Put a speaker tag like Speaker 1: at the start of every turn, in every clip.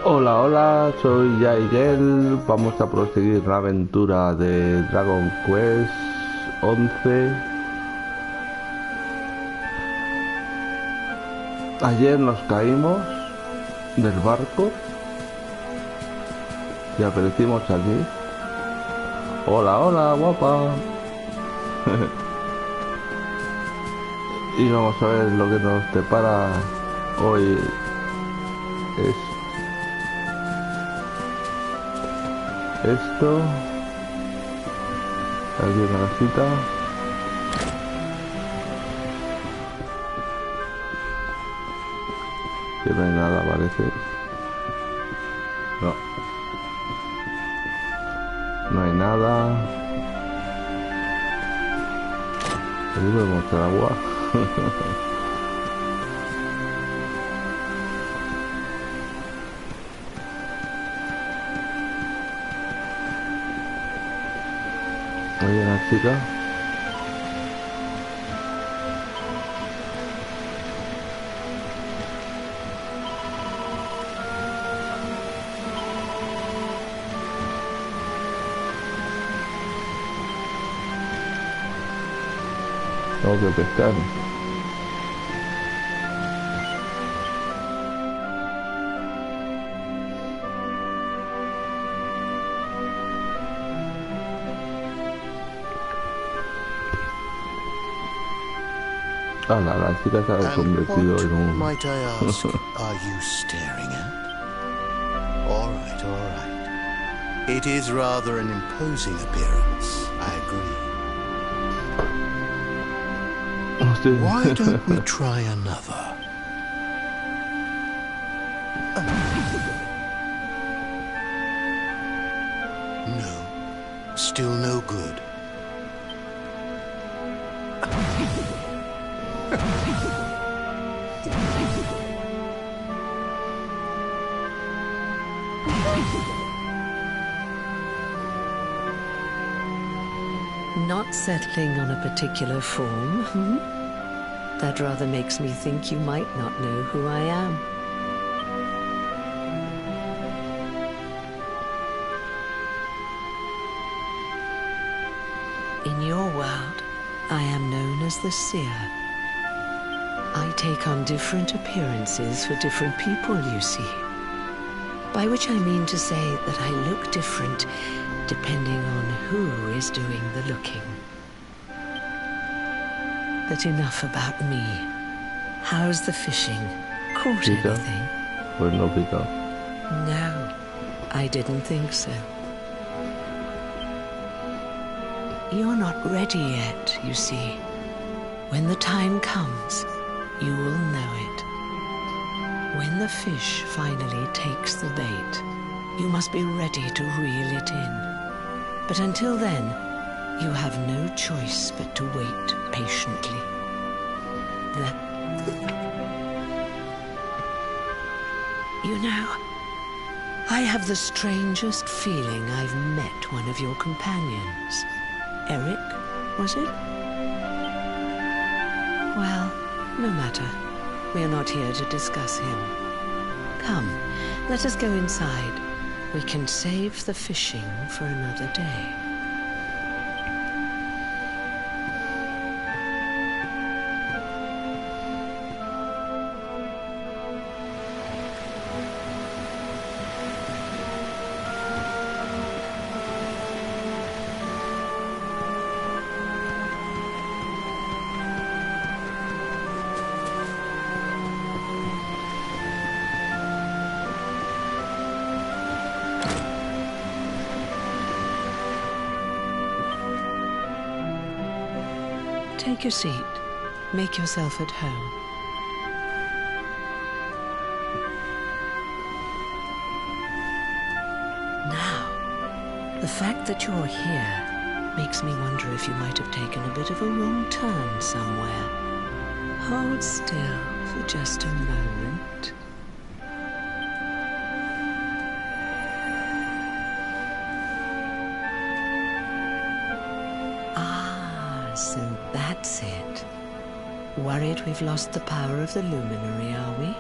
Speaker 1: Hola, hola, soy Yaigel. Vamos a proseguir la aventura de Dragon Quest 11. Ayer nos caímos del barco y aparecimos aquí. Hola, hola, guapa. Y vamos a ver lo que nos depara hoy. Es esto. Aquí una casita. Que no hay nada, parece. No. No hay nada. Aquí podemos echar agua. Hay una chica. Tengo que pescar. La chica se ha convertido en un...
Speaker 2: might I ask, are you staring at? All right, all right. It is rather an imposing appearance, I agree. Why don't we try another? No, still no good.
Speaker 3: Not settling on a particular form, hmm? That rather makes me think you might not know who I am. In your world, I am known as the Seer. I take on different appearances for different people, you see. By which I mean to say that I look different depending on who is doing the looking. But enough about me. How's the fishing? Caught anything?
Speaker 1: Pues no pica.
Speaker 3: No, I didn't think so. You're not ready yet, you see. When the time comes, you will know it. When the fish finally takes the bait, you must be ready to reel it in. But until then, you have no choice but to wait patiently. You know, I have the strangest feeling I've met one of your companions. Eric, was it? Well, no matter. We are not here to discuss him. Come, let us go inside. We can save the fishing for another day. Take your seat. Make yourself at home. Now, the fact that you're here makes me wonder if you might have taken a bit of a wrong turn somewhere. Hold still for just a moment. So that's it. Worried we've lost the power of the luminary, are we?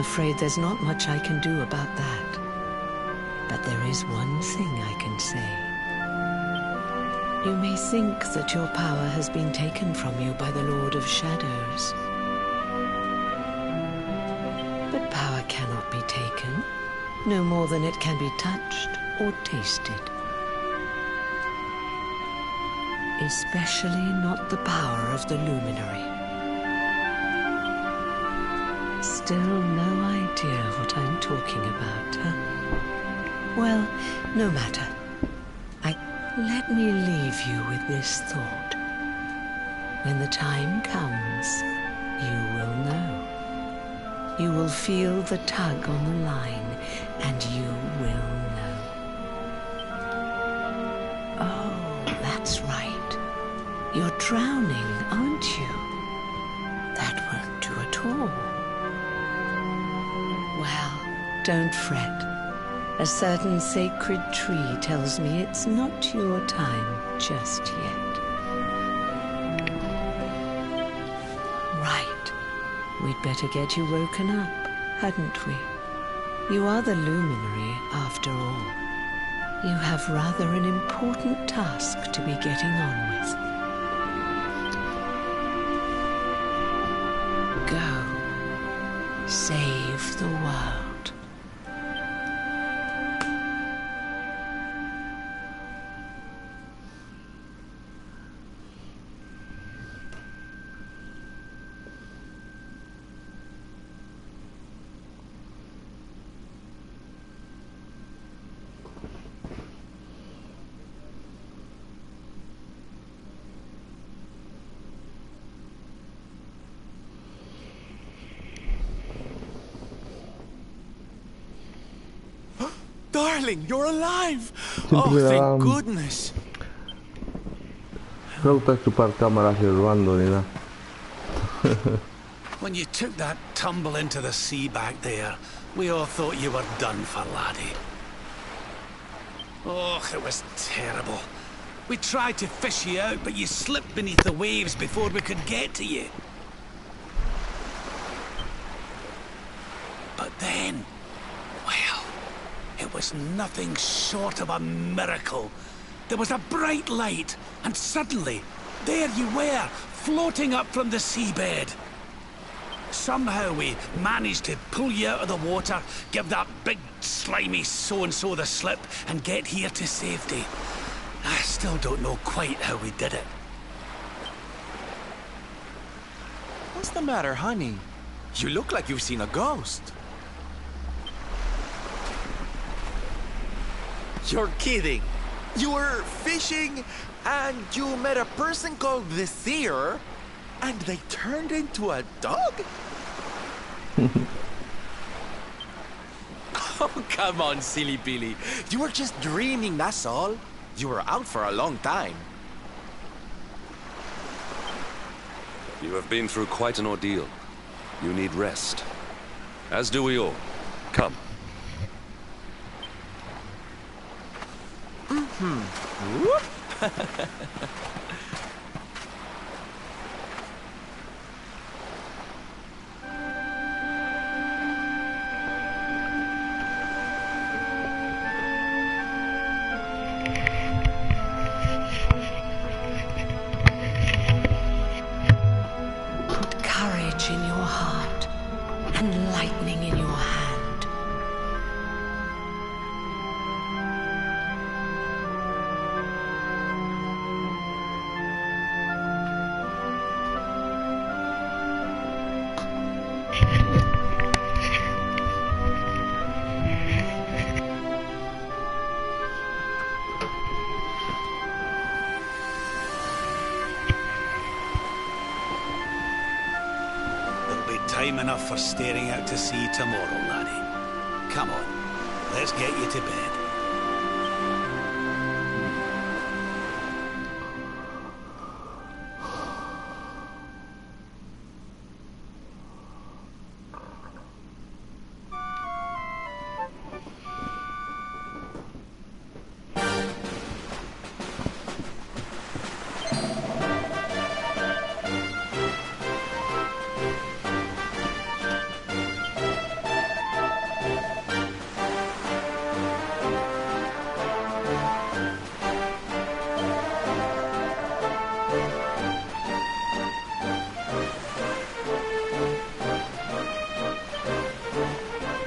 Speaker 3: afraid there's not much I can do about that. But there is one thing I can say. You may think that your power has been taken from you by the Lord of Shadows. But power cannot be taken, no more than it can be touched or tasted. Especially not the power of the luminary. Still no idea what I'm talking about, huh? Well, no matter. Let me leave you with this thought. When the time comes, you will know. You will feel the tug on the line, and you will know. Oh, that's right. You're drowning, aren't you? That won't do at all. Well, don't fret. A certain sacred tree tells me it's not your time just yet. Right. We'd better get you woken up, hadn't we? You are the luminary, after all. You have rather an important task to be getting on with. Go. Save the world.
Speaker 4: Darling, you're alive! Oh, thank goodness!
Speaker 1: No gusta chupar cámaras y robando ni nada.
Speaker 4: When you took that tumble into the sea back there, we all thought you were done for, laddie. Oh, it was terrible. We tried to fish you out, but you slipped beneath the waves before we could get to you. But then, well, it was nothing short of a miracle. There was a bright light, and suddenly, there you were, floating up from the seabed. Somehow we managed to pull you out of the water, give that big, slimy so-and-so the slip, and get here to safety. I still don't know quite how we did it.
Speaker 5: What's the matter, honey? You look like you've seen a ghost. You're kidding. You were fishing, and you met a person called the Seer, and they turned into a dog? Oh, come on, silly Billy. You were just dreaming, that's all. You were out for a long time.
Speaker 6: You have been through quite an ordeal. You need rest. As do we all. Come.
Speaker 5: Whoop.
Speaker 3: Put courage in your heart and lightning in your hand.
Speaker 4: Time enough for staring out to sea tomorrow, laddie. Come on, let's get you to bed.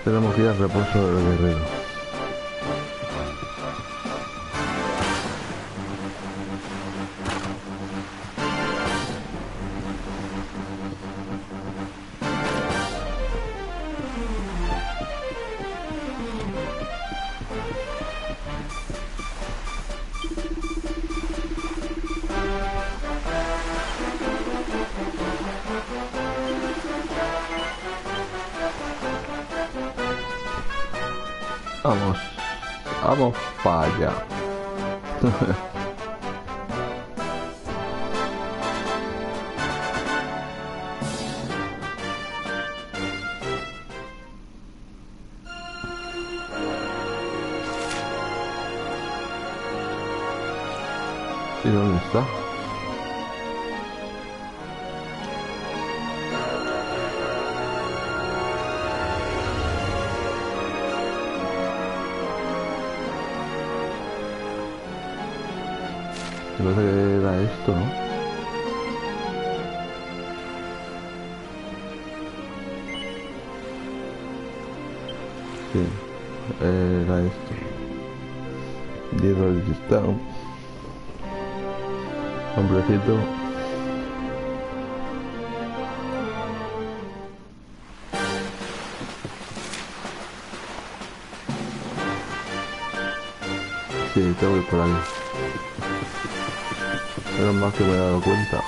Speaker 1: Tenemos que ir al reposo del guerrero. Vamos, vamos para allá. ¿Y dónde está? Me parece que era esto, ¿no? Sí, era esto. Diego el listado. Hombrecito. Sí, tengo que ir por ahí. Menos mal que me he dado cuenta.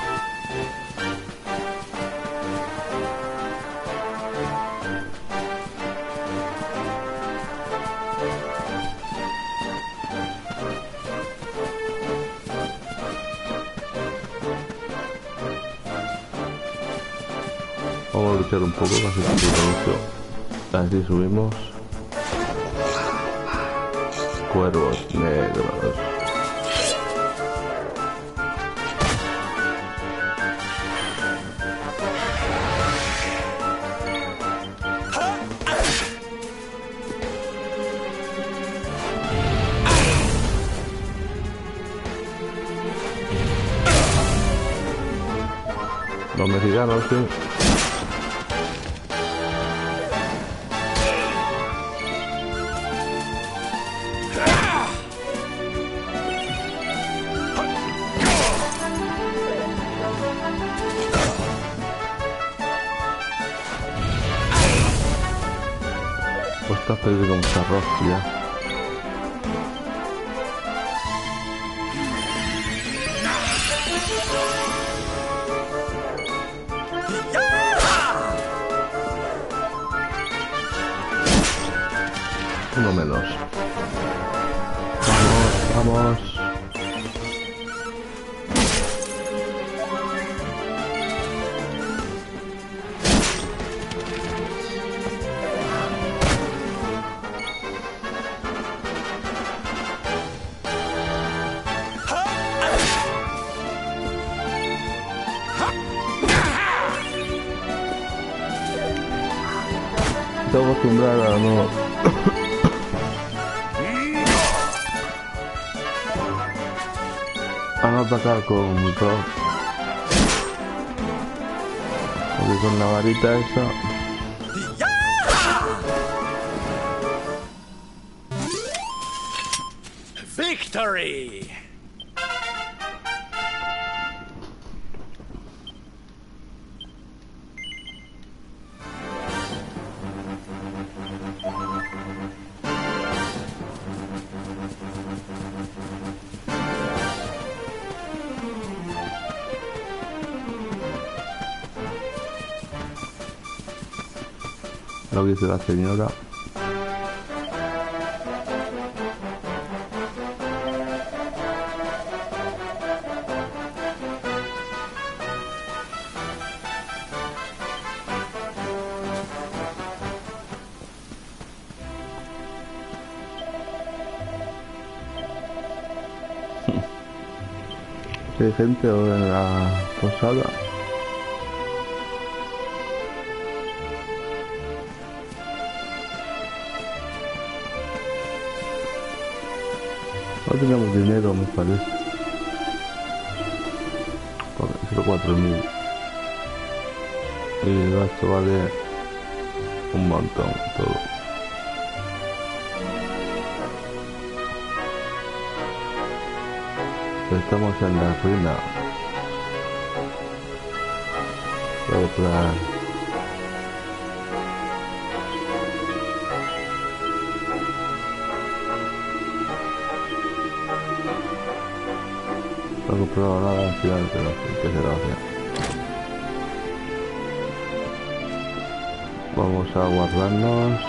Speaker 1: Vamos a luchar un poco, casi mucho. Así subimos. Cuervos negros. Los mexicanos, sí. Pues estás perdiendo mucha rostia. Uno menos. Vamos, vamos. Tengo que acostumbrar a no... a no atacar con rock, porque con la varita esa
Speaker 4: Victory!
Speaker 1: lo que dice la señora. ¿Hay gente ahora en la posada? No tenemos dinero, me parece. Solo 4.000. Y esto vale un montón todo. Estamos en la ruina. Voy a probar. No he comprado nada al final, pero ¿qué se va a hacer? Vamos a guardarnos.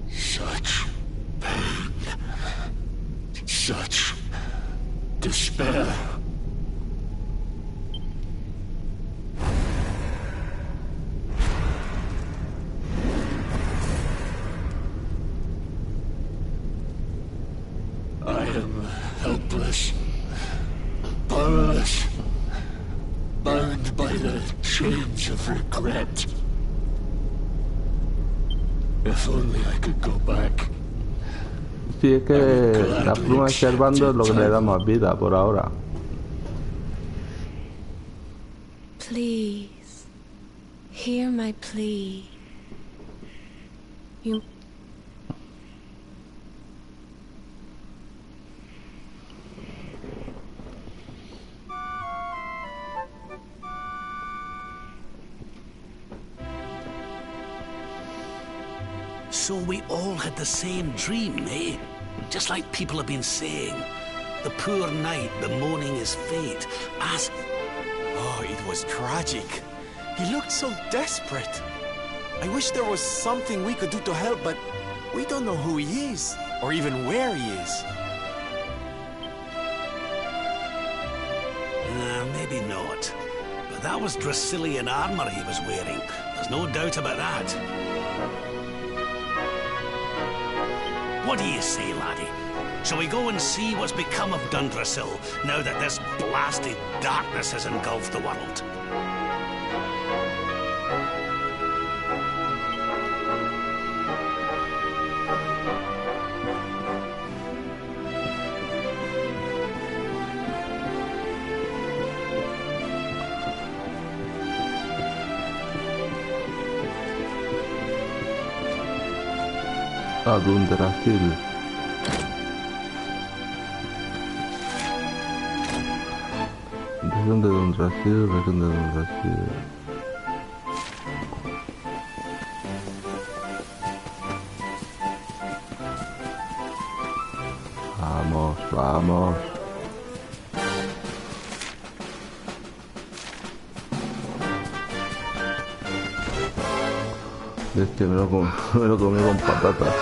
Speaker 4: Such pain. Such despair. I am helpless, powerless, bound by the chains of regret. If only I could go back.
Speaker 1: Sí, es que la pluma observando es lo que le da más vida por ahora.
Speaker 3: Please, hear my plea. You...
Speaker 4: So we all had the same dream, eh? Just like people have been saying. The poor knight bemoaning his fate. Ask...
Speaker 5: Oh, it was tragic. He looked so desperate. I wish there was something we could do to help, but we don't know who he is, or even where he is.
Speaker 4: Maybe not. But that was Dracilian armor he was wearing. There's no doubt about that. What do you say, laddie? Shall we go and see what's become of Dundrasil, now that this blasted darkness has engulfed the world?
Speaker 1: A Dundrasil. Región de Dundrasil, región de Dundrasil. Vamos, vamos. Este me lo comí con patatas.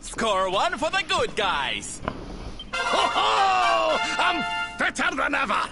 Speaker 5: Score one for the good guys.
Speaker 4: Ho ho! I'm fitter than ever!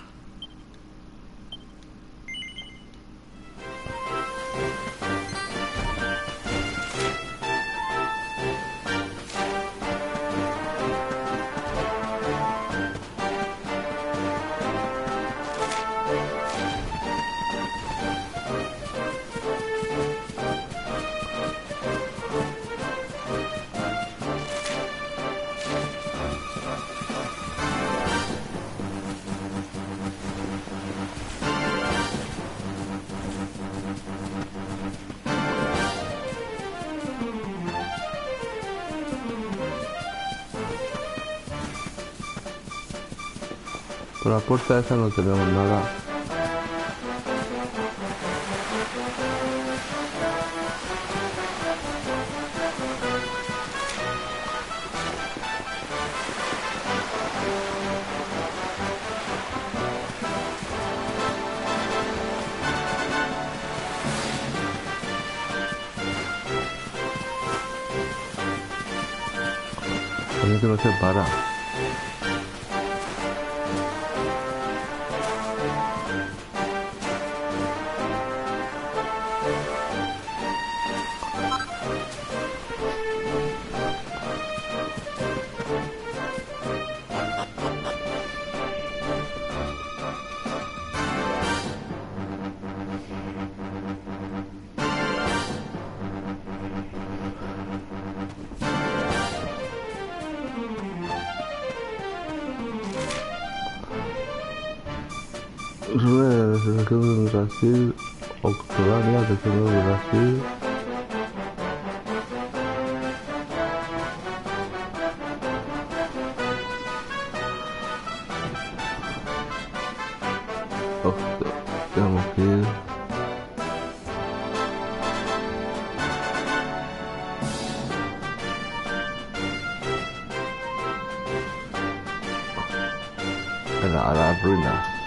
Speaker 1: Por la puerta esa no tenemos nada. Parece que no se para. Región de Brasil, Octavia, región de Brasil. Tenemos que ir. A las ruinas.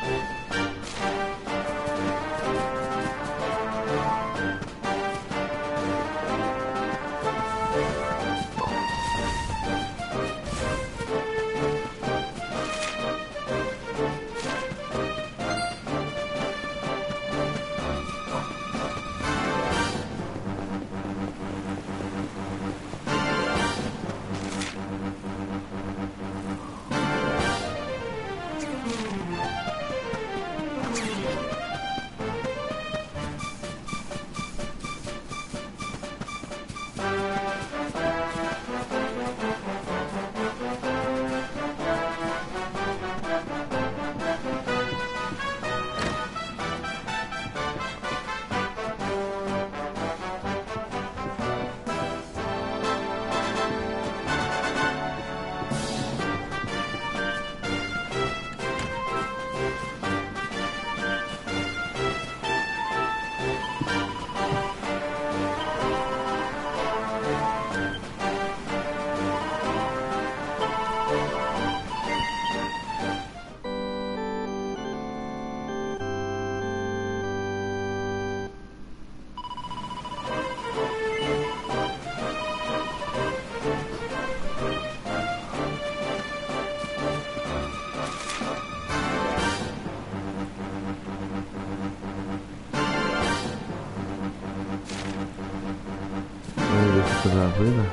Speaker 1: La ruina.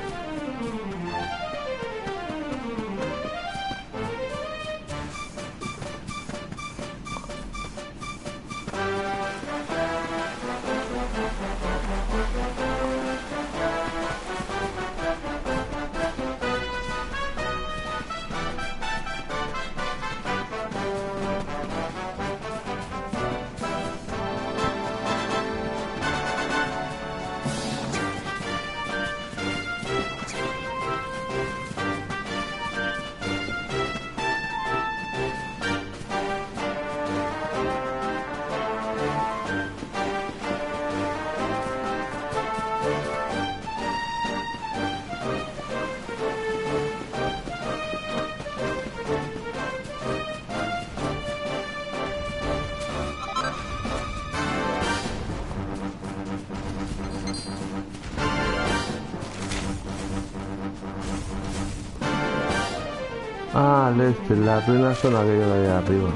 Speaker 1: Ah, al este, las ruinas son aquello de allá arriba.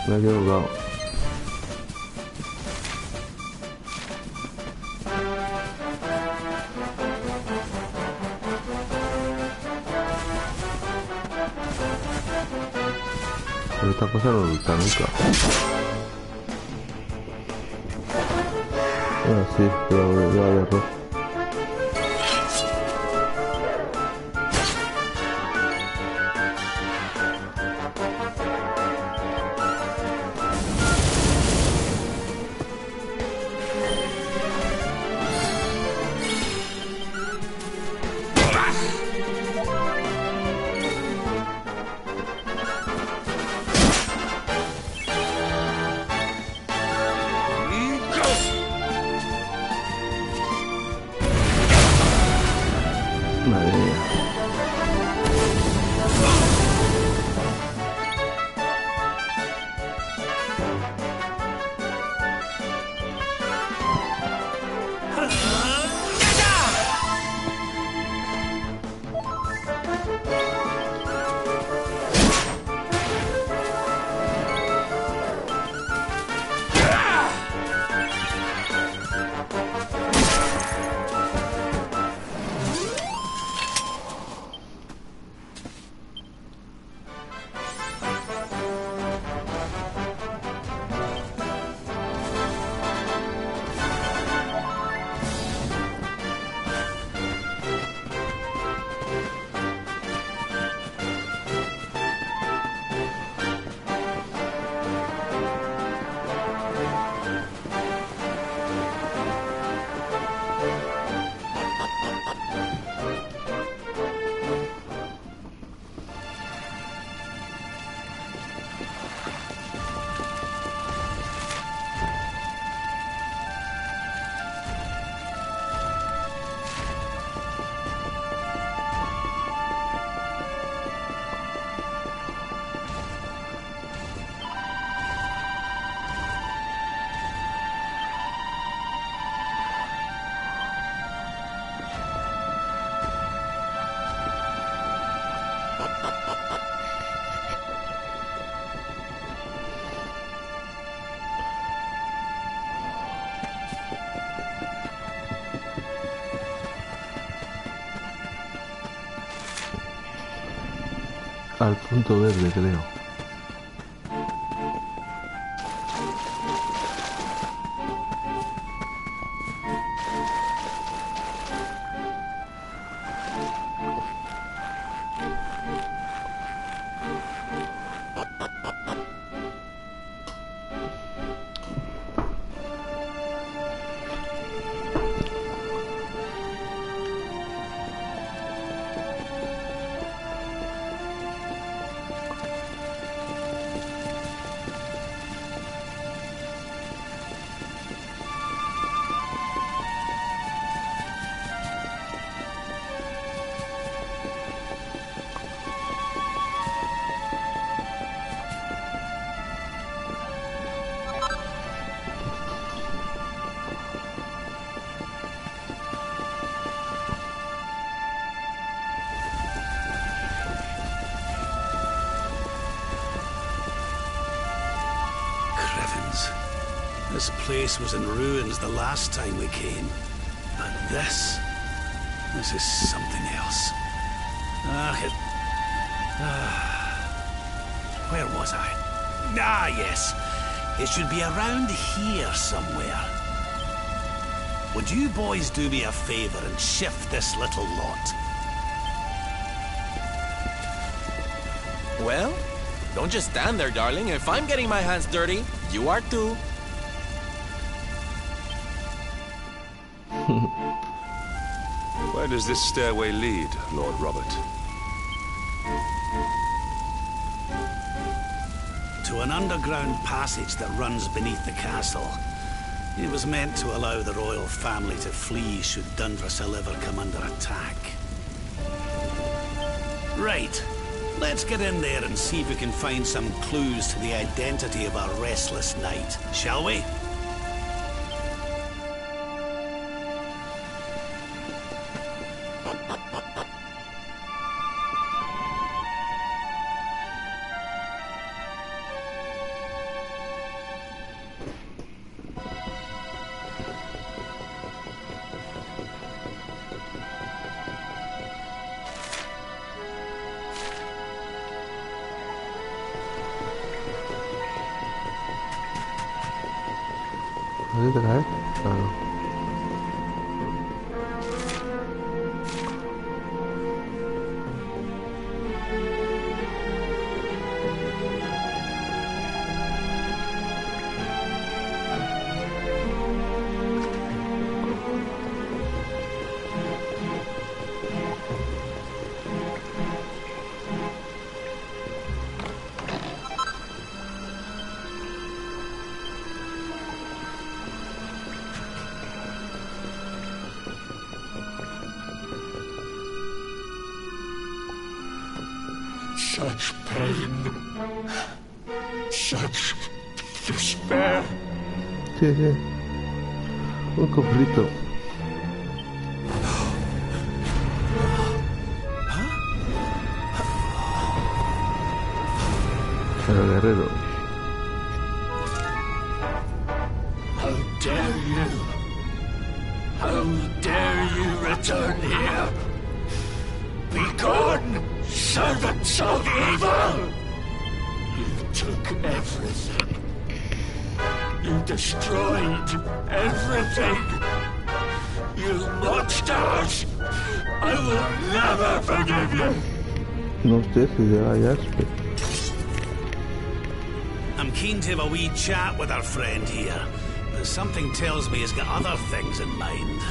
Speaker 1: Me he equivocado. Pero esta cosa no gusta nunca. Ah, sí, pero ya hay error. al punto verde, creo.
Speaker 4: This place was in ruins the last time we came. But this is something else. Where was I? Ah, yes. It should be around here somewhere. Would you boys do me a favor and shift this little lot?
Speaker 5: Well, don't just stand there, darling. If I'm getting my hands dirty, you are too.
Speaker 6: Where does this stairway lead, Lord Robert?
Speaker 4: To an underground passage that runs beneath the castle. It was meant to allow the royal family to flee should Dundrasil ever come under attack. Right. Let's get in there and see if we can find some clues to the identity of our restless knight, shall we?
Speaker 1: ¿Dónde te caes? Ah, no.
Speaker 7: Such pain, such despair.
Speaker 1: Sí, sí. Un conflicto. El guerrero.
Speaker 7: How dare you? How dare you return here? Be gone, servants of evil! You took everything. You destroyed everything. You monsters! I will never forgive you!
Speaker 1: No sé si llega ya.
Speaker 4: I'm keen to have a wee chat with our friend here, but something tells me he's got other things in mind.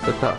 Speaker 1: Ya está.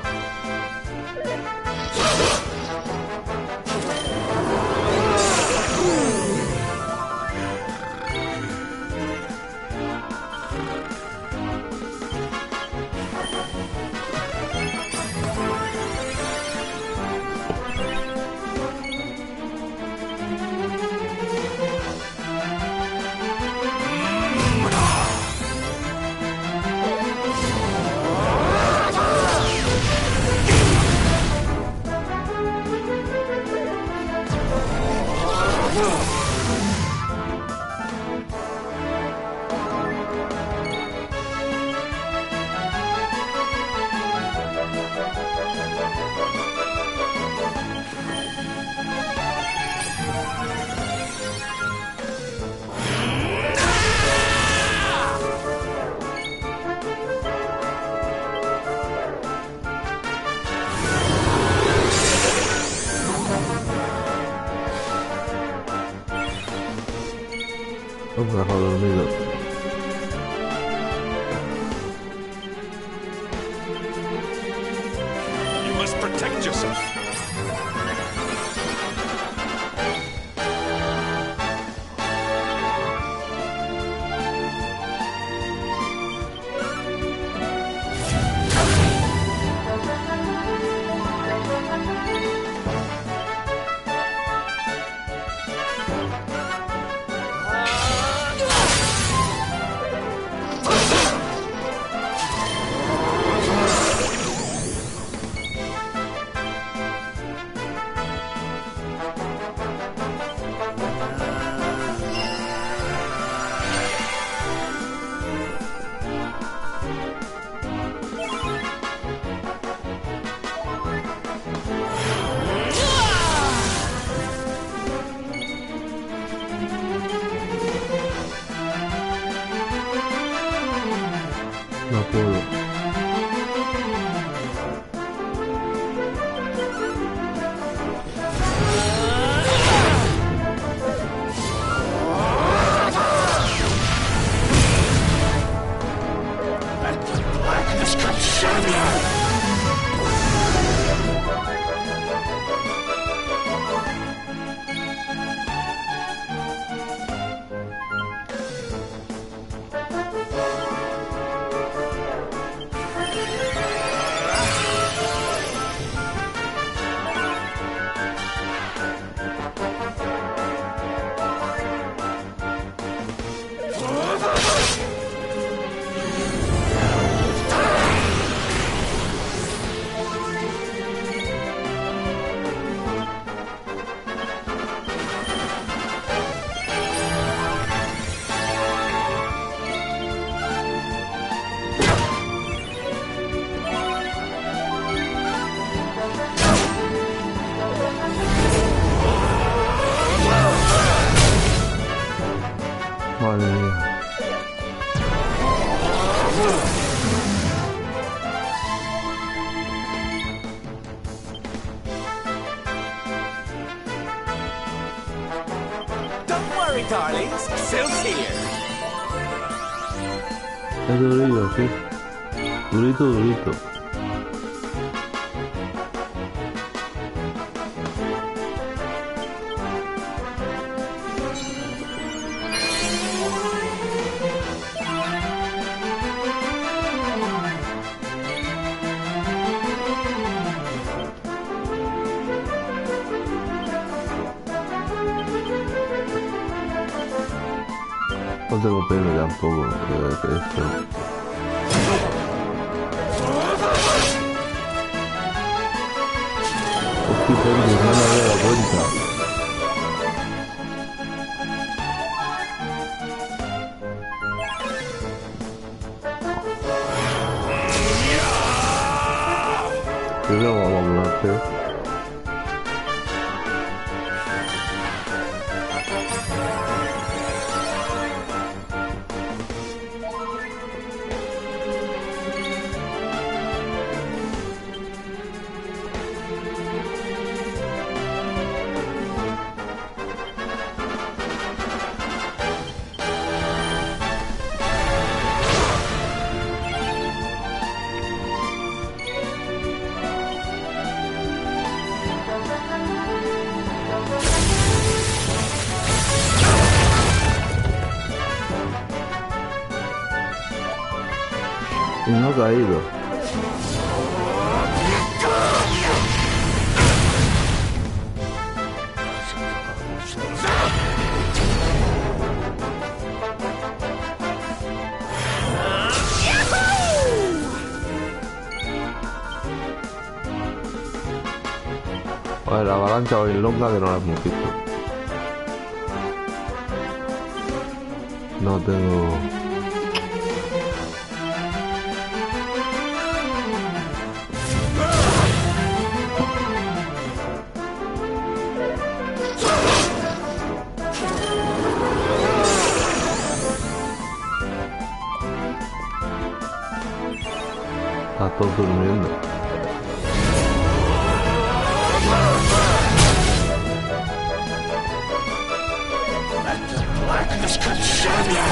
Speaker 1: Un perro dormido.
Speaker 6: You must protect yourself.
Speaker 1: No puedo.
Speaker 7: Blackness consume you!
Speaker 1: Madre mía.
Speaker 5: Don't worry, darlings. Sil's here.
Speaker 1: Es durito, sí. Durito, durito. No tengo pelo tampoco, que esto. Estoy perdido, no me había dado cuenta. ¿Qué lo vamos a hacer? Y no ha caído. Vale, la avalancha o longa que no la hemos visto. No tengo... Está todo durmiendo.
Speaker 7: Blackness consume you!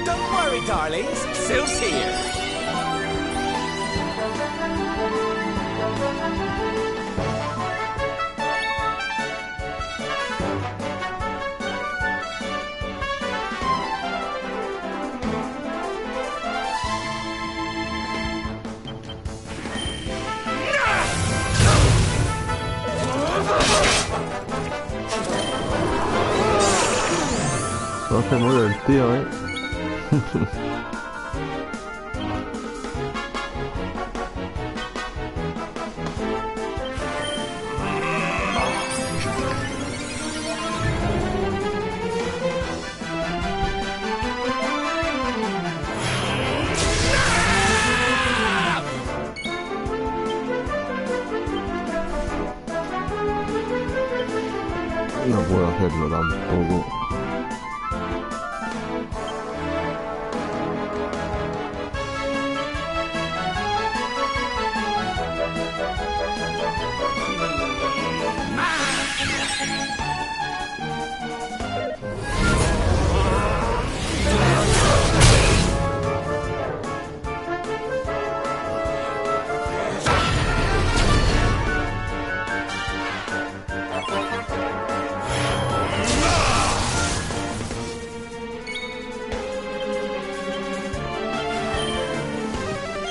Speaker 5: Don't worry, darlings. Sil's here.
Speaker 1: No se muere el tío, No puedo hacerlo tampoco.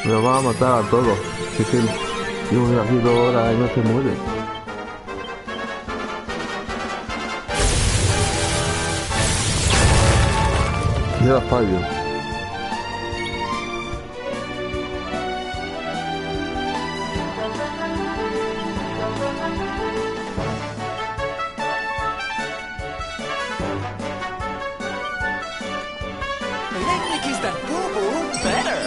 Speaker 1: Me lo van a matar a todos. Si es que llevo aquí 2 horas y no se muere. Ya fallo.
Speaker 5: Let me kiss that boo-boo better.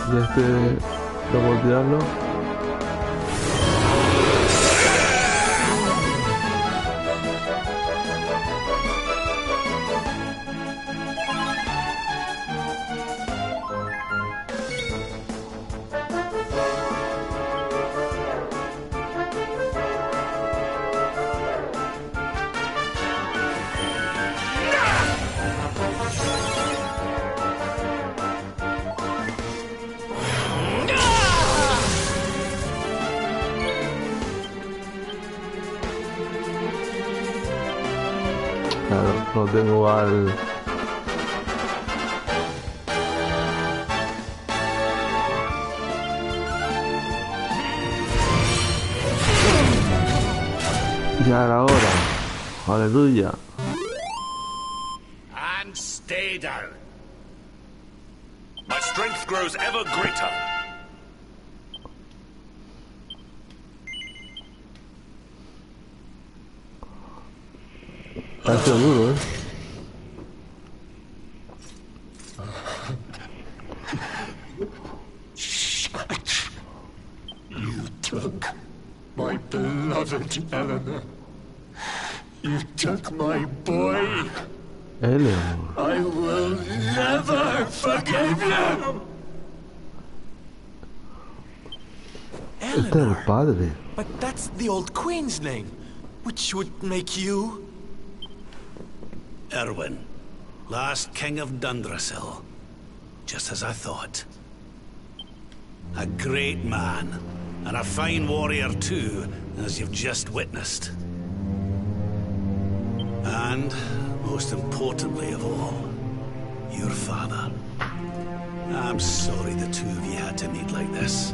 Speaker 1: Y este lo voy a tirarlo. Claro, no tengo al... Ya era hora. Aleluya.
Speaker 4: And stay down.
Speaker 6: My strength grows ever greater.
Speaker 1: Ha sido duro, ¿eh?
Speaker 7: You took my beloved Eleanor. You took my boy.
Speaker 1: Eleanor.
Speaker 7: I will never forgive you.
Speaker 1: Este es el padre.
Speaker 5: But that's the old queen's name, which would make you...
Speaker 4: Erwin, last king of Dundrasil. Just as I thought. A great man, and a fine warrior too, as you've just witnessed. And, most importantly of all, your father. I'm sorry the two of you had to meet like this.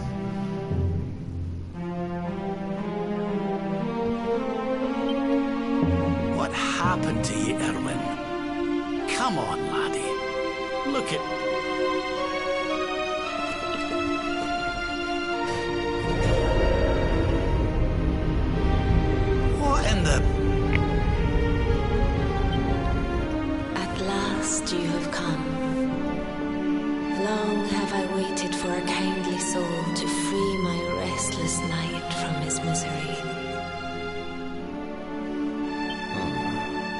Speaker 4: What happened to you, Erwin? Come on, laddie. Look at... What in the...
Speaker 3: At last you have come. Long have I waited for a kindly soul to free my restless knight from his misery.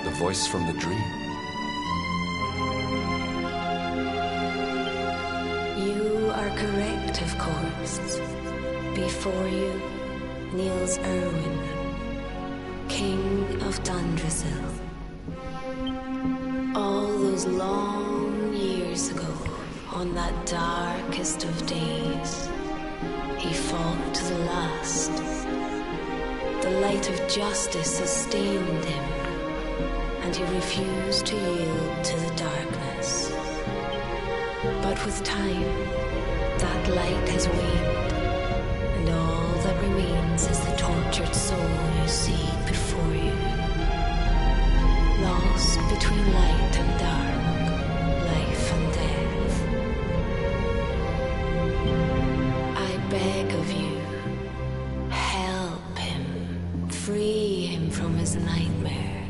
Speaker 6: The voice from the dream.
Speaker 3: You are correct, of course. Before you kneels Erwin, King of Dundrasil. All those long years ago, on that darkest of days, he fought to the last. The light of justice sustained him, and he refused to yield to the darkness. But with time, that light has waned, and all that remains is the tortured soul you see before you. Lost between light and dark, life and death. I beg of you, help him, free him from his nightmare.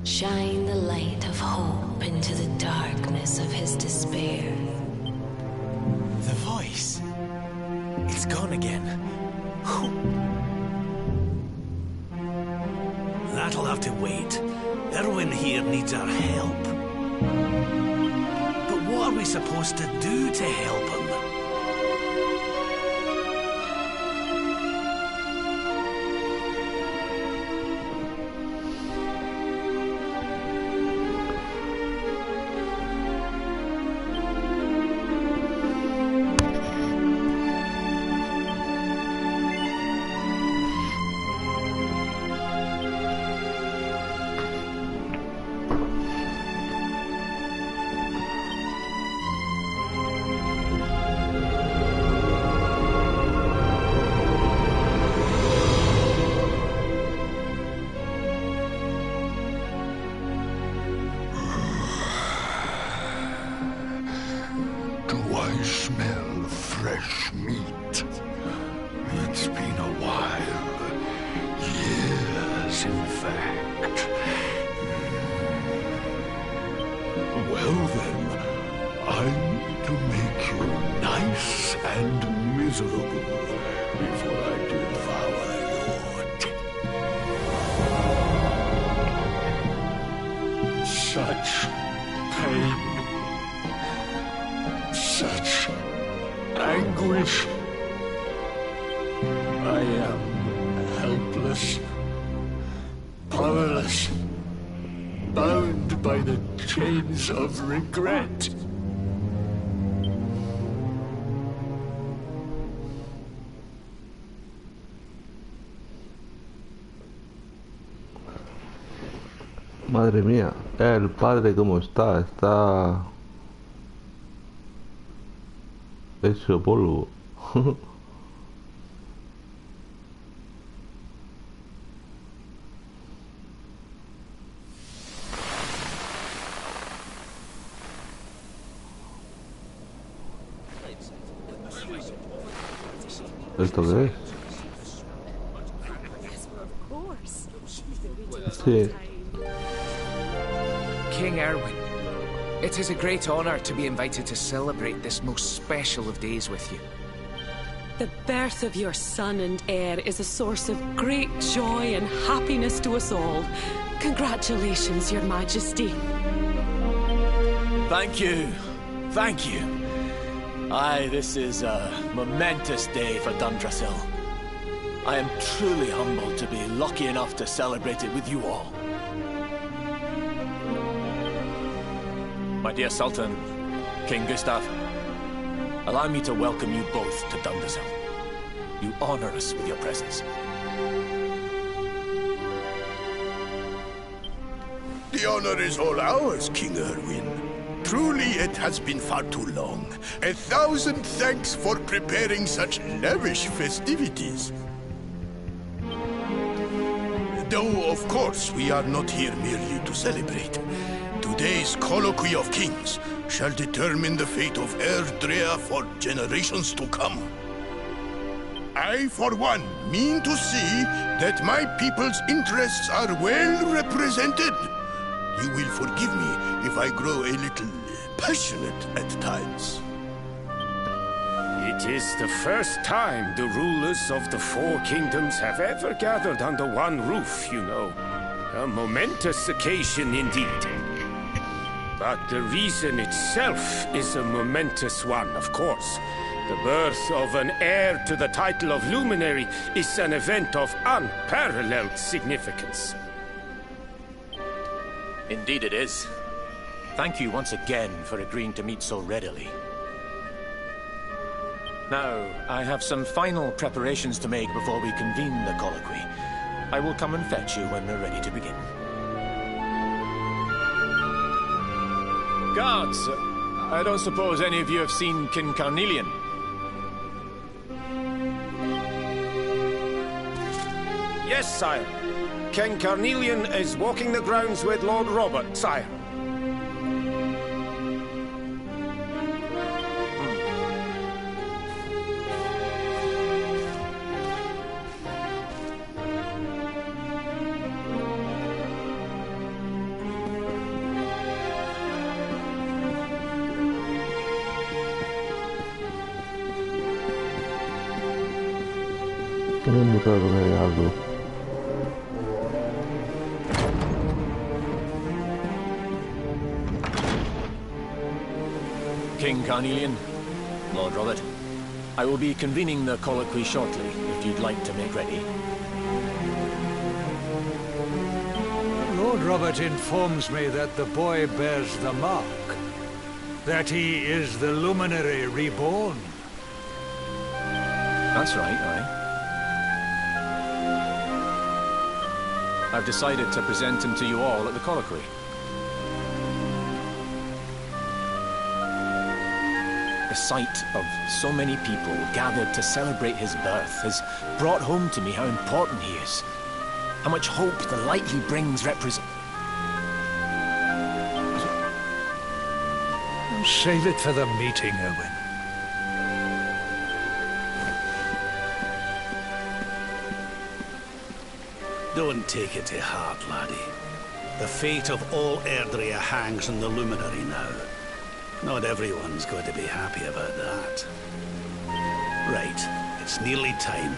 Speaker 3: Shine the light of hope into the darkness of his despair.
Speaker 5: The voice. It's gone again. Who?
Speaker 4: That'll have to wait. Erwin here needs our help. But what are we supposed to do to help him?
Speaker 7: Do I smell fresh meat? It's been a while. Years, in fact. Well then, I need to make you nice and miserable before I devour your... Such pain. Such anguish. I am helpless, powerless, bound by the chains of regret.
Speaker 1: Madre mía, el padre cómo está, está hecho polvo. ¿Esto qué es? Sí.
Speaker 8: King Erwin, it is a great honor to be invited to celebrate this most special of days with you.
Speaker 9: The birth of your son and heir is a source of great joy and happiness to us all. Congratulations, Your Majesty.
Speaker 5: Thank you. Thank you. Aye, this is a momentous day for Dundrasil. I am truly humbled to be lucky enough to celebrate it with you all. My dear Sultan, King Gustav, allow me to welcome you both to Dundrasil. You honor us with your presence.
Speaker 7: The honor is all ours, King Erwin. Truly, it has been far too long. 1,000 thanks for preparing such lavish festivities. Though, of course, we are not here merely to celebrate. Today's colloquy of kings shall determine the fate of Erdrea for generations to come. I, for one, mean to see that my people's interests are well represented. You will forgive me if I grow a little passionate at times.
Speaker 10: It is the first time the rulers of the four kingdoms have ever gathered under one roof, you know. A momentous occasion indeed. But the reason itself is a momentous one, of course. The birth of an heir to the title of Luminary is an event of unparalleled significance.
Speaker 5: Indeed it is. Thank you once again for agreeing to meet so readily. Now, I have some final preparations to make before we convene the colloquy. I will come and fetch you when we're ready to begin. Guards, I don't suppose any of you have seen King Carnelian?
Speaker 10: Yes, sire. King Carnelian is walking the grounds with Lord Robert, sire.
Speaker 1: Es muy raro que haya algo.
Speaker 5: King Carnelian, Lord Robert, I will be convening the colloquy shortly, if you'd like to make ready.
Speaker 11: Lord Robert informs me that the boy bears the mark. That he is the Luminary reborn.
Speaker 5: That's right, aye. I've decided to present him to you all at the colloquy. The sight of so many people gathered to celebrate his birth has brought home to me how important he is. How much hope the light he brings represents.
Speaker 11: Save it for the meeting, Erwin.
Speaker 4: Don't take it to heart, laddie. The fate of all Erdrea hangs on the Luminary now. Not everyone's going to be happy about that. Right, it's nearly time.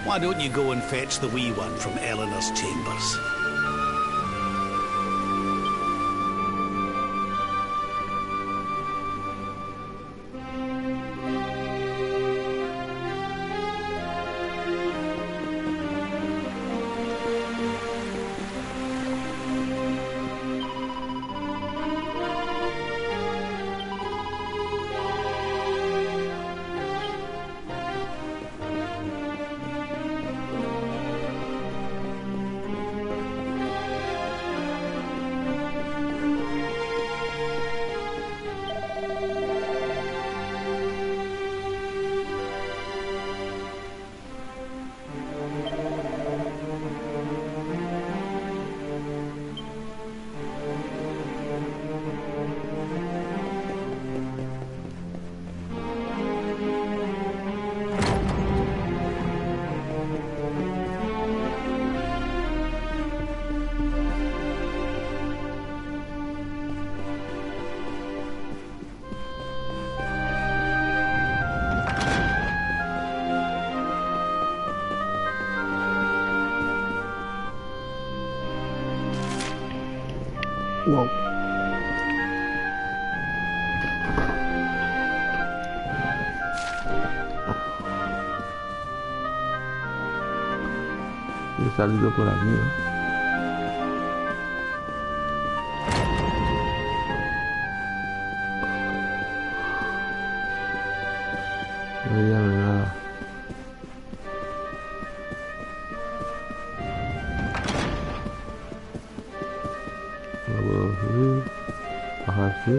Speaker 4: Why don't you go and fetch the wee one from Eleanor's chambers?
Speaker 1: Wow. He salido por aquí, ¿no? No veía nada. No puedo subir. Bajar sí.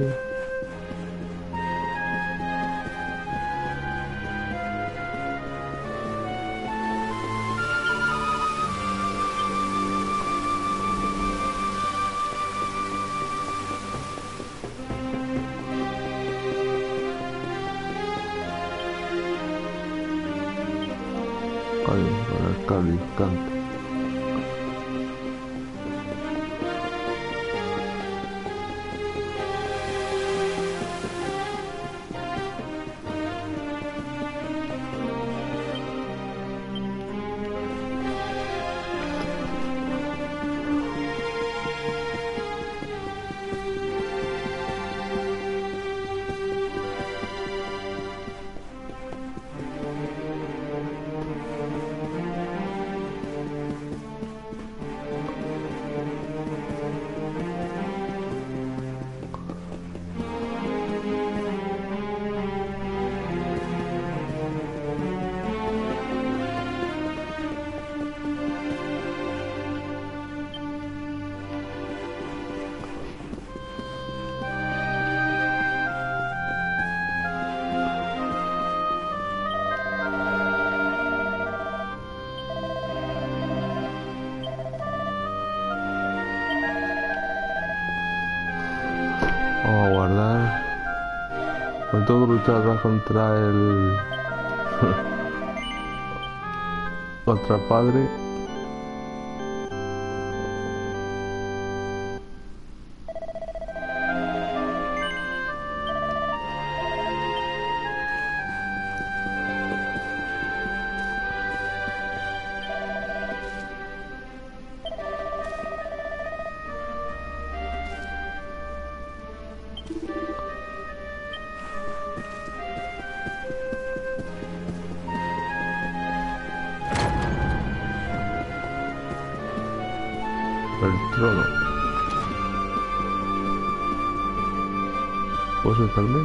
Speaker 1: Con el cable canto. Vamos a guardar. Pues tengo que luchar contra el... contra padre. El trono. ¿Puedo sentarme?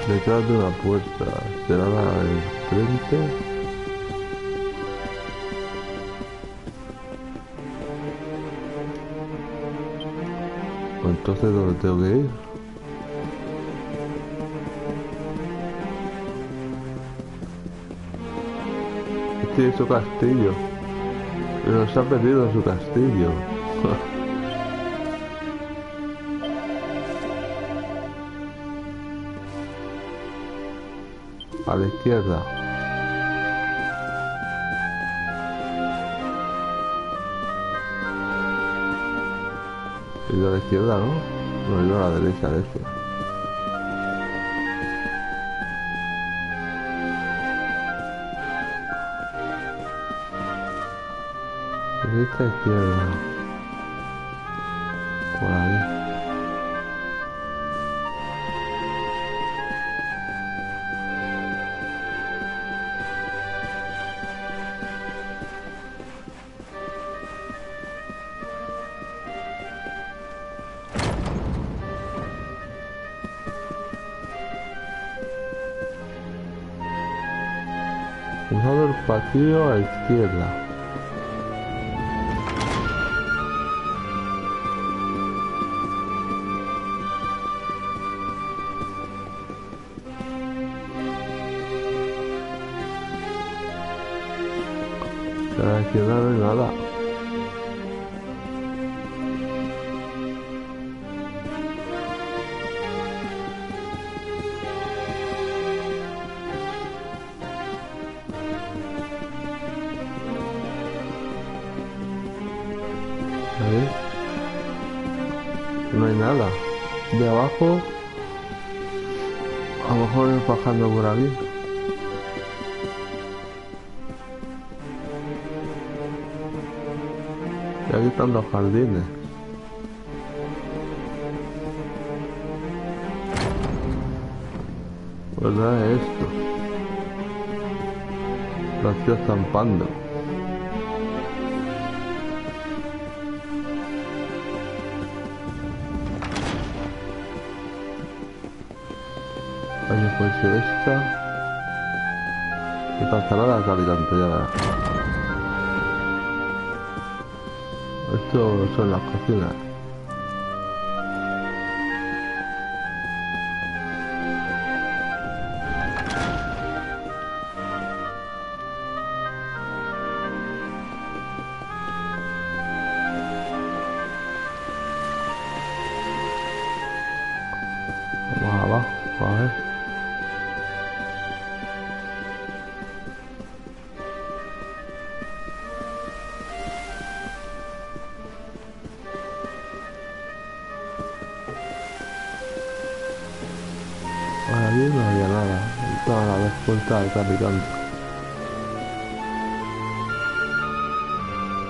Speaker 1: Detrás de una puerta, ¿será la del frente? ¿O entonces dónde tengo que ir? Tiene su castillo, pero se ha perdido en su castillo. A la izquierda. He ido a la izquierda, ¿no? No, he ido a la derecha, Derecha, izquierda. Por ahí. Usado el pasillo a izquierda. A la izquierda no hay nada. No hay nada. De abajo... A lo mejor es bajando por aquí. Y aquí están los jardines. Pues nada es esto. Lo estoy estampando. Oye, pues esta... Esta salada es alicante, ya verás. Esto son las cocinas. Vamos abajo, a ver. Aquí no había nada, estaba la respuesta de traficante.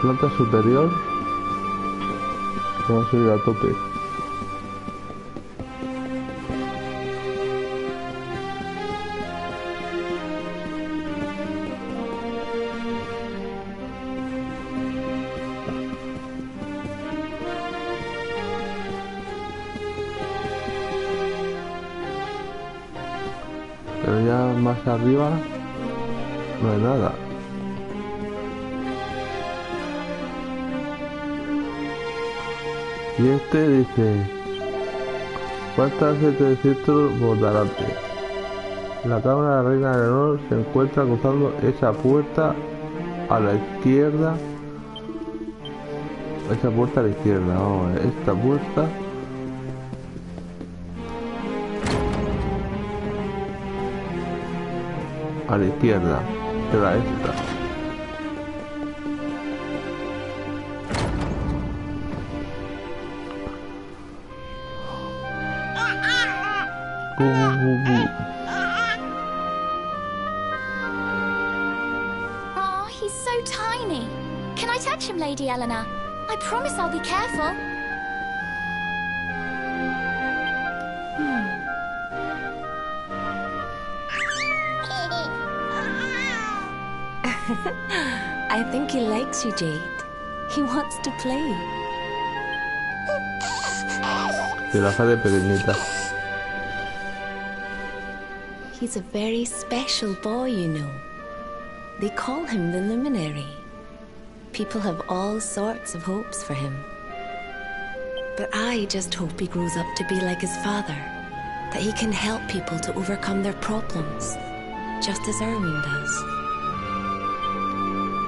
Speaker 1: Planta superior. Vamos a subir a tope. Pero ya más arriba no hay nada. Y este dice: falta 700 por delante. La cámara de la reina de honor se encuentra cruzando esa puerta a la izquierda. Esa puerta a la izquierda, vamos a ver, esta puerta. A la izquierda, queda esta.
Speaker 12: Oh, he's so tiny. Can I touch him, Lady Eleanor? I promise I'll be careful.
Speaker 13: I think he likes you, Jade. He wants to play.
Speaker 1: Se la hace de pequeñita.
Speaker 13: He's a very special boy, you know. They call him the Luminary. People have all sorts of hopes for him. But I just hope he grows up to be like his father. That he can help people to overcome their problems. Just as Erwin does.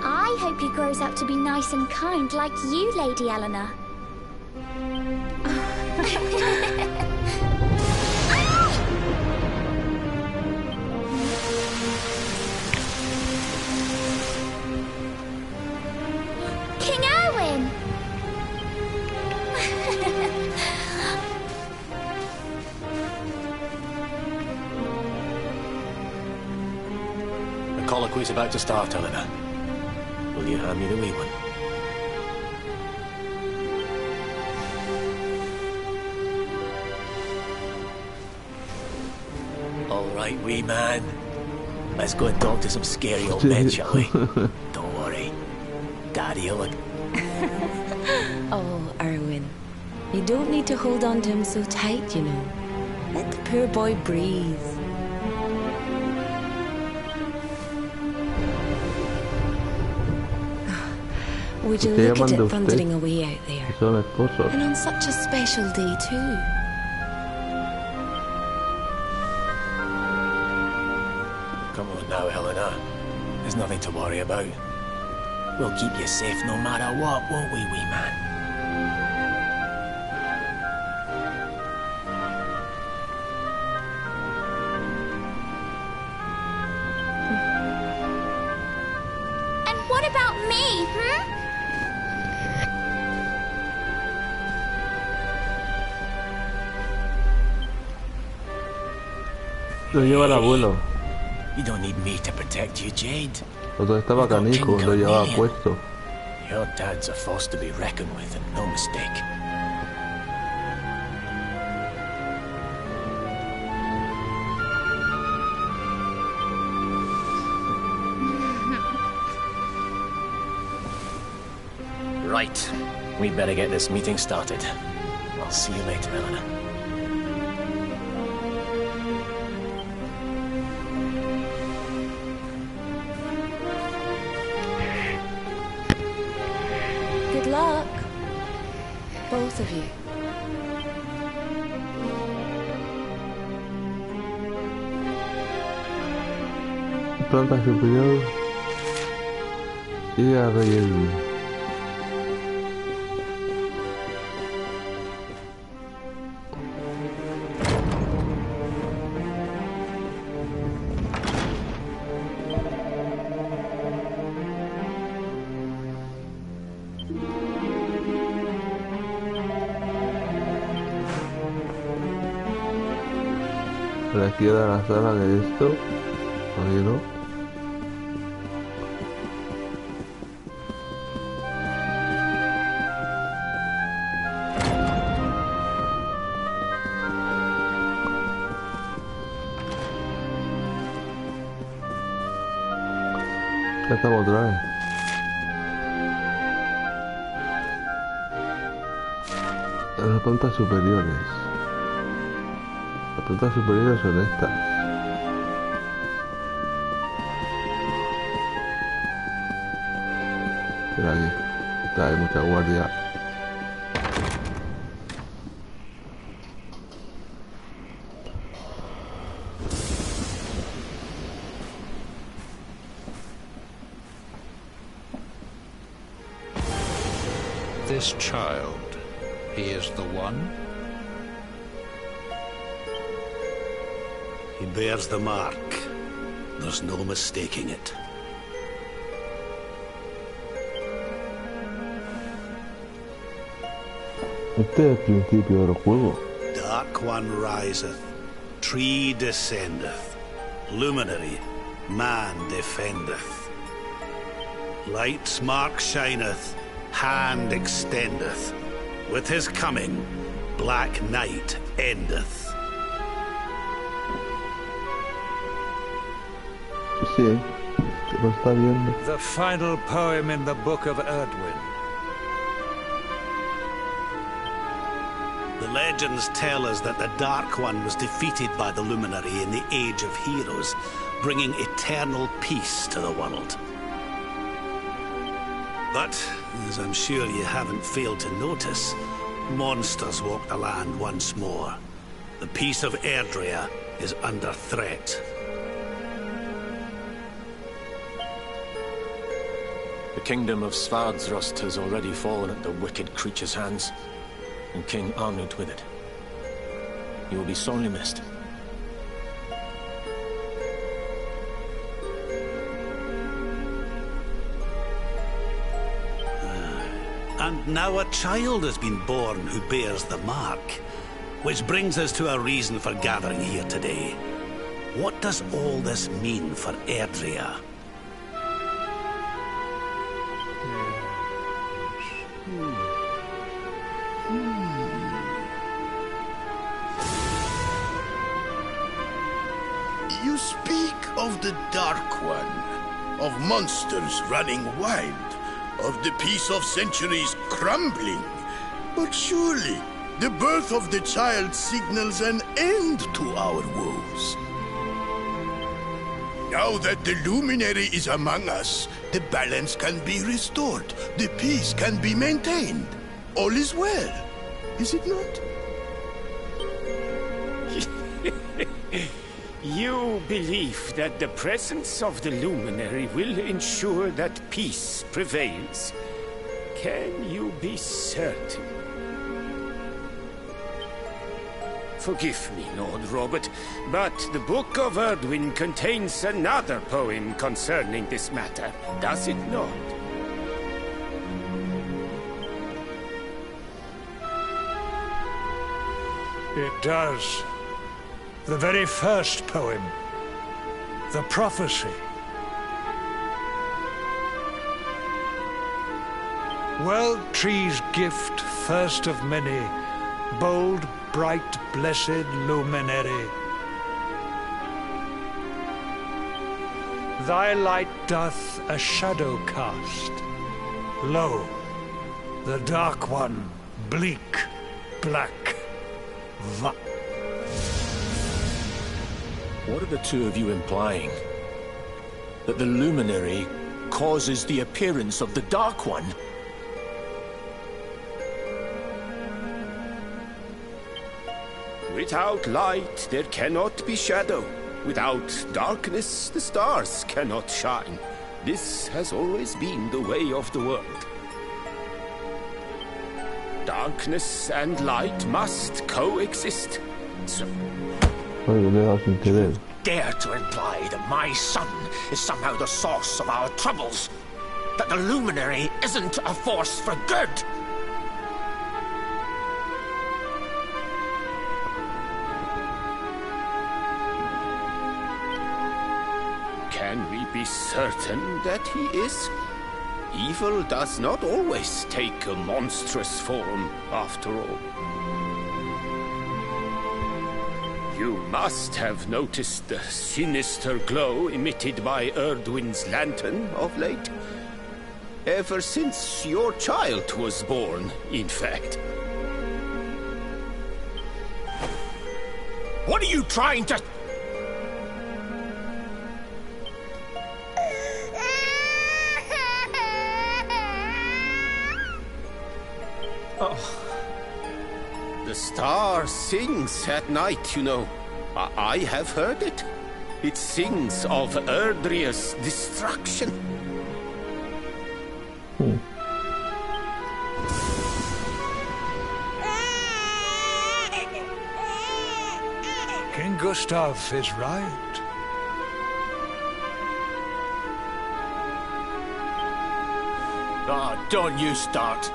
Speaker 12: I hope he grows up to be nice and kind like you, Lady Eleanor. King Erwin!
Speaker 14: The colloquy's about to start, Eleanor. Will you hand me the wee one? All right, wee man. Let's go and talk to some scary old men, shall we? Don't worry. Daddy'll look...
Speaker 13: Oh, Erwin. You don't need to hold on to him so tight, you know. Let the poor boy breathe. Would you look at it thundering away out there? And on such a special day, too.
Speaker 14: Come on now, Eleanor. There's nothing to worry about. We'll keep you safe no matter what, won't we, wee man?
Speaker 12: And what about me,
Speaker 1: Lo lleva el abuelo.
Speaker 14: You don't need me to protect you, Jade.
Speaker 1: Otro estaba canijo, lo llevaba puesto.
Speaker 14: Your dad's a force to be reckoned with, and no mistake. Right. We better get this meeting started. I'll see you later, Eleanor.
Speaker 13: Good luck, both of you.
Speaker 1: Planta superior y a rey. A la izquierda de la sala de esto, ahí no. Ya estamos otra vez. En las plantas superiores. Las plantas superiores son estas. Pero aquí está, hay mucha guardia.
Speaker 15: This child, he is the one?
Speaker 4: He bears the mark. There's no mistaking it.
Speaker 1: Este es el principio del juego.
Speaker 4: Dark One riseth, tree descendeth, luminary, man defendeth. Light's mark shineth, hand extendeth. With his coming, black night endeth.
Speaker 1: Sí, lo está viendo.
Speaker 11: The final poem in the Book of Erdwin.
Speaker 4: The legends tell us that the Dark One was defeated by the Luminary in the Age of Heroes, bringing eternal peace to the world. But, as I'm sure you haven't failed to notice, monsters walk the land once more. The peace of Erdrea is under threat.
Speaker 14: The kingdom of Svardsrust has already fallen at the wicked creature's hands, and King Arnut with it. You will be sorely missed.
Speaker 4: And now a child has been born who bears the mark, which brings us to a reason for gathering here today. What does all this mean for Erdrea?
Speaker 7: You speak of the Dark One, of monsters running wild, of the peace of centuries crumbling. But surely, the birth of the child signals an end to our woes. Now that the luminary is among us, the balance can be restored, the peace can be maintained. All is well, is it not?
Speaker 10: You believe that the presence of the luminary will ensure that peace prevails. Can you be certain? Forgive me, Lord Robert, but the Book of Erdwin contains another poem concerning this matter, does it not?
Speaker 11: It does. The very first poem. The prophecy. World tree's gift, first of many, bold, bright, blessed luminary. Thy light doth a shadow cast. Lo, the Dark One, bleak, black,
Speaker 14: What are the two of you implying? That the luminary causes the appearance of the Dark One?
Speaker 10: Without light, there cannot be shadow. Without darkness, the stars cannot shine. This has always been the way of the world. Darkness and light must coexist. So,
Speaker 5: dare to imply that my son is somehow the source of our troubles? That the luminary isn't a force for good?
Speaker 10: can we be certain that he is? Evil does not always take a monstrous form, after all. You must have noticed the sinister glow emitted by Erdwin's lantern of late. Ever since your child was born, in fact.
Speaker 5: What are you trying to...
Speaker 10: Oh. The star sings at night, you know. I have heard it. It sings of Erdria's destruction.
Speaker 11: King Gustav is right.
Speaker 5: Oh, don't you start.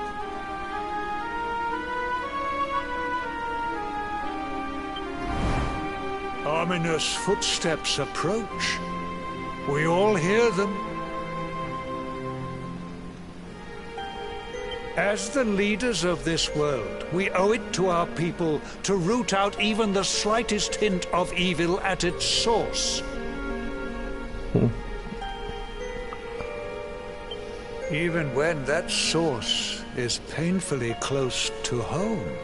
Speaker 11: Ominous footsteps approach. We all hear them. As the leaders of this world, we owe it to our people to root out even the slightest hint of evil at its source. Even when that source is painfully close to home.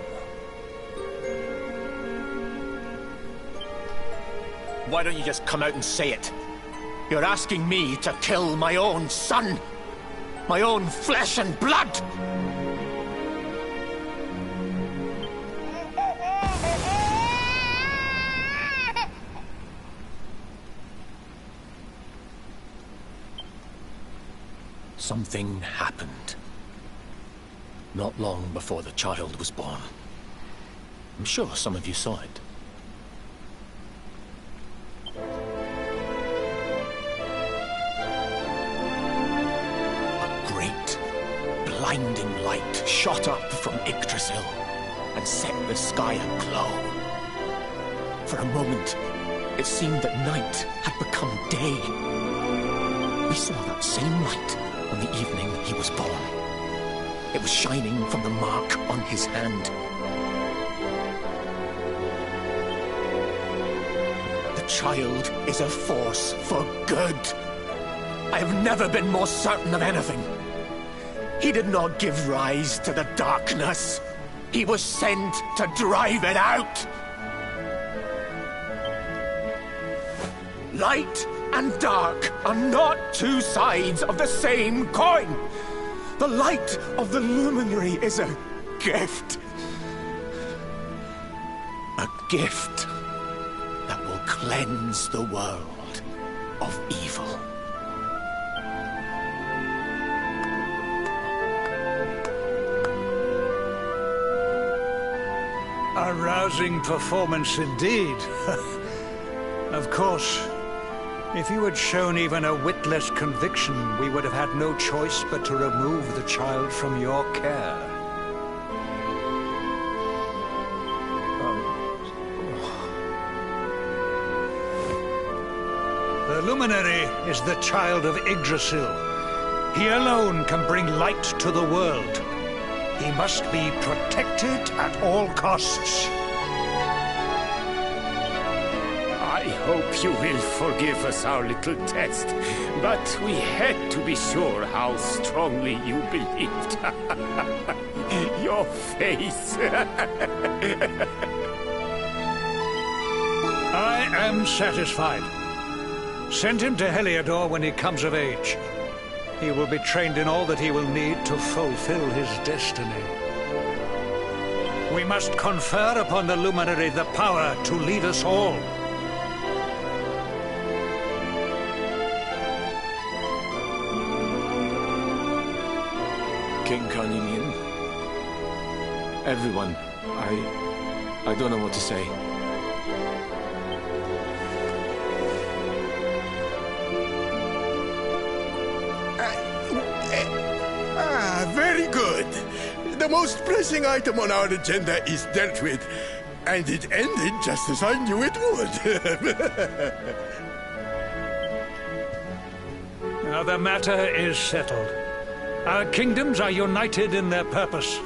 Speaker 5: Why don't you just come out and say it? You're asking me to kill my own son. My own flesh and blood.
Speaker 14: Something happened. Not long before the child was born. I'm sure some of you saw it.
Speaker 5: Blinding light shot up from Yggdrasil and set the sky aglow. For a moment, it seemed that night had become day. We saw that same light on the evening he was born. It was shining from the mark on his hand. The child is a force for good. I have never been more certain of anything. He did not give rise to the darkness. He was sent to drive it out. Light and dark are not two sides of the same coin. The light of the luminary is a gift. A gift that will cleanse the world of evil.
Speaker 11: A rousing performance indeed. Of course, if you had shown even a witless conviction, we would have had no choice but to remove the child from your care. The luminary is the child of Yggdrasil. He alone can bring light to the world. He must be protected at all costs.
Speaker 10: I hope you will forgive us our little test, but we had to be sure how strongly you believed. Your face.
Speaker 11: I am satisfied. Send him to Heliodor when he comes of age. He will be trained in all that he will need to fulfill his destiny. We must confer upon the luminary the power to lead us all.
Speaker 14: King Carnelian, everyone, I don't know what to say.
Speaker 7: Very good. The most pressing item on our agenda is dealt with, and it ended just as I knew it would.
Speaker 11: Now the matter is settled. Our kingdoms are united in their purpose.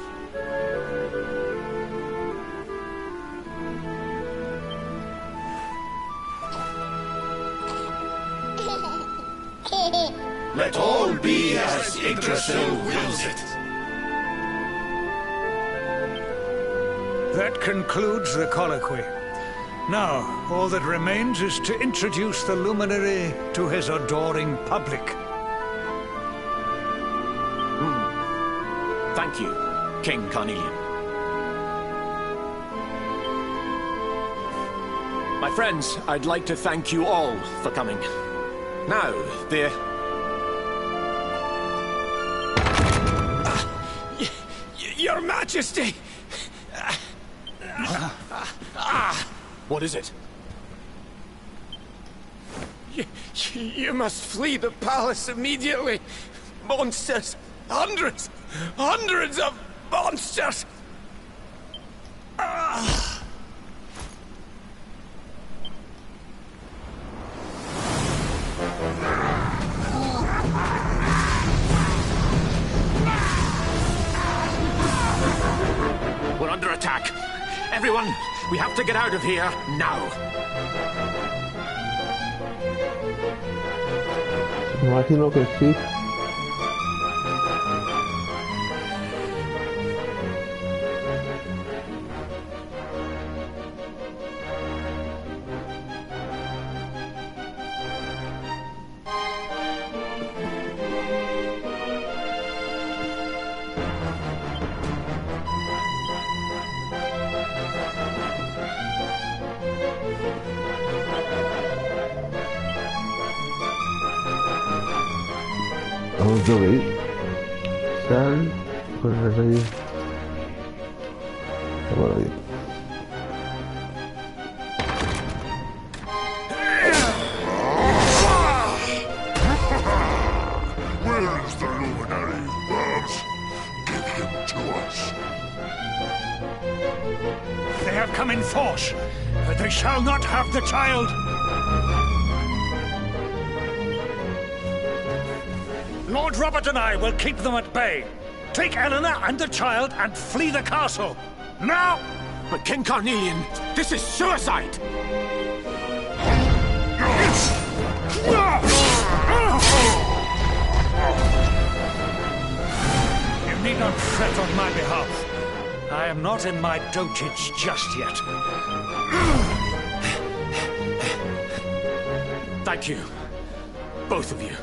Speaker 7: Let all be as Yggdrasil wills it.
Speaker 11: That concludes the colloquy. Now, all that remains is to introduce the luminary to his adoring public.
Speaker 14: Thank you, King Carnelian. My friends, I'd like to thank you all for coming. Now,
Speaker 10: Your Majesty!
Speaker 14: What is it?
Speaker 10: You must flee the palace immediately. Monsters! Hundreds of monsters!
Speaker 14: We're under attack. Everyone, we have to get out of here now.
Speaker 1: Imagino que sí. Vamos a ver. Sal con el rey. Bueno, bien.
Speaker 7: Where is the luminary, Babs? Give him to us.
Speaker 11: They have come in force, but they shall not have the child. Lord Robert and I will keep them at bay. Take Eleanor and the child and flee the castle. Now!
Speaker 14: But King Carnelian, this is suicide!
Speaker 11: You need not fret on my behalf. I am not in my dotage just yet.
Speaker 14: Thank you, both of you.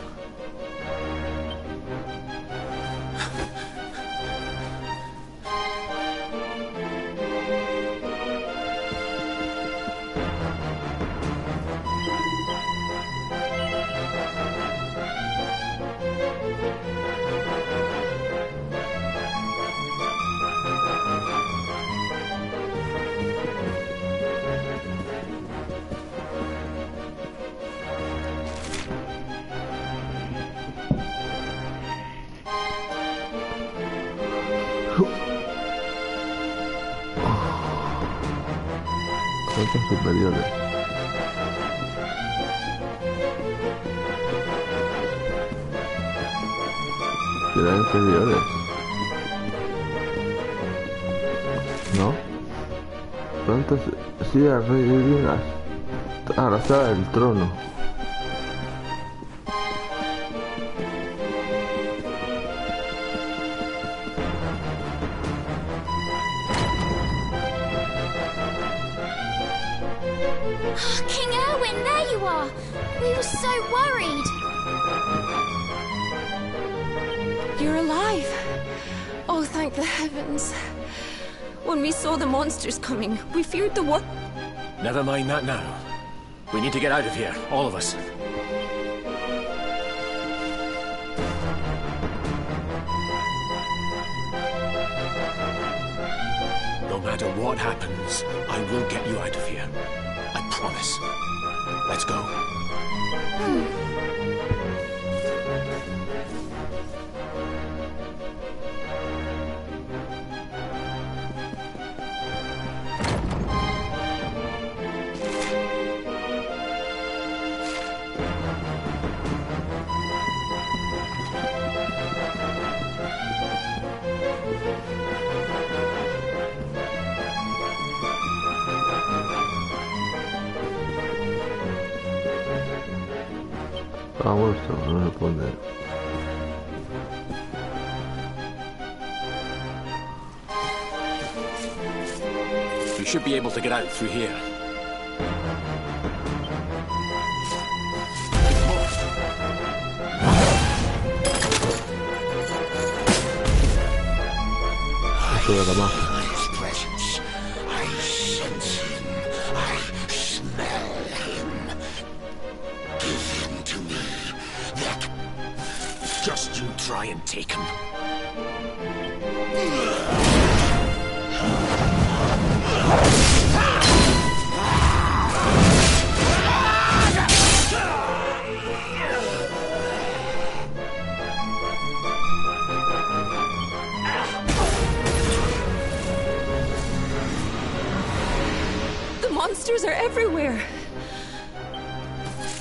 Speaker 1: Fuerzas superiores. Serán inferiores. ¿No? Plantas sillas divinas abrazar el trono.
Speaker 12: King Erwin, there you are! We were so worried!
Speaker 9: You're alive! Oh, thank the heavens. When we saw the monsters coming, we feared the worst.
Speaker 14: Never mind that now. We need to get out of here, all of us. No matter what happens, I will get you out of here. I promise. Let's go.
Speaker 1: Vamos, no se pone.
Speaker 14: We should be able to get out through here.
Speaker 1: Esto de la más.
Speaker 14: Just you try and take him.
Speaker 9: The monsters are everywhere.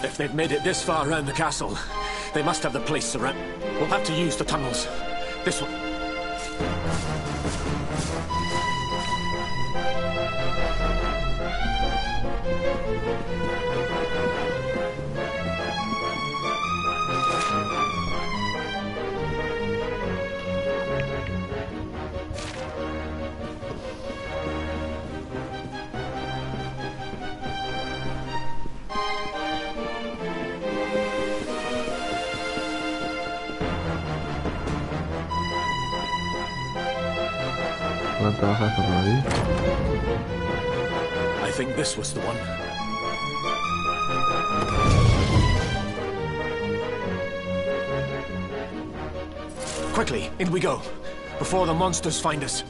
Speaker 14: If they've made it this far around the castle, they must have the place surrounded. We'll have to use the tunnels. This one. I think this was the one. Quickly, in we go, before the monsters find us.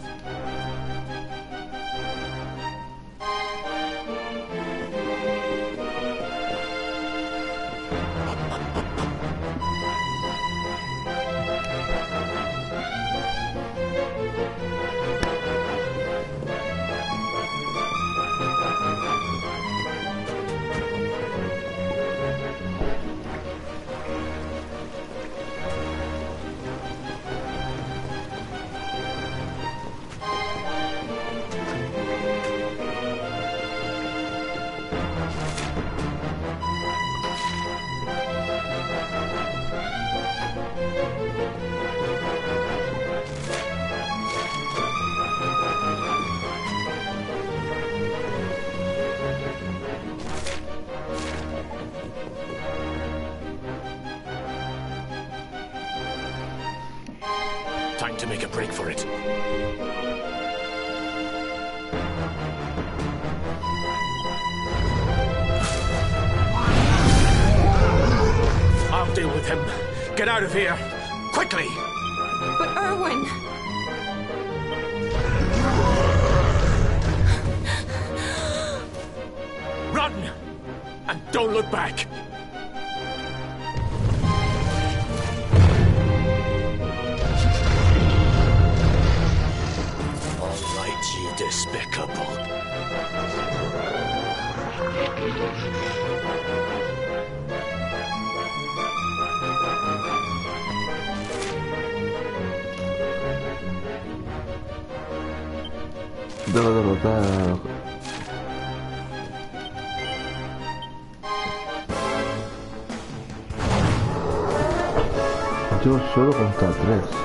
Speaker 14: Time to make a break for it. I'll deal with him. Get out of here, quickly!
Speaker 9: But Erwin...
Speaker 14: Run! And don't look back! Despicable.
Speaker 1: Debo derrotar. Yo solo contra 3.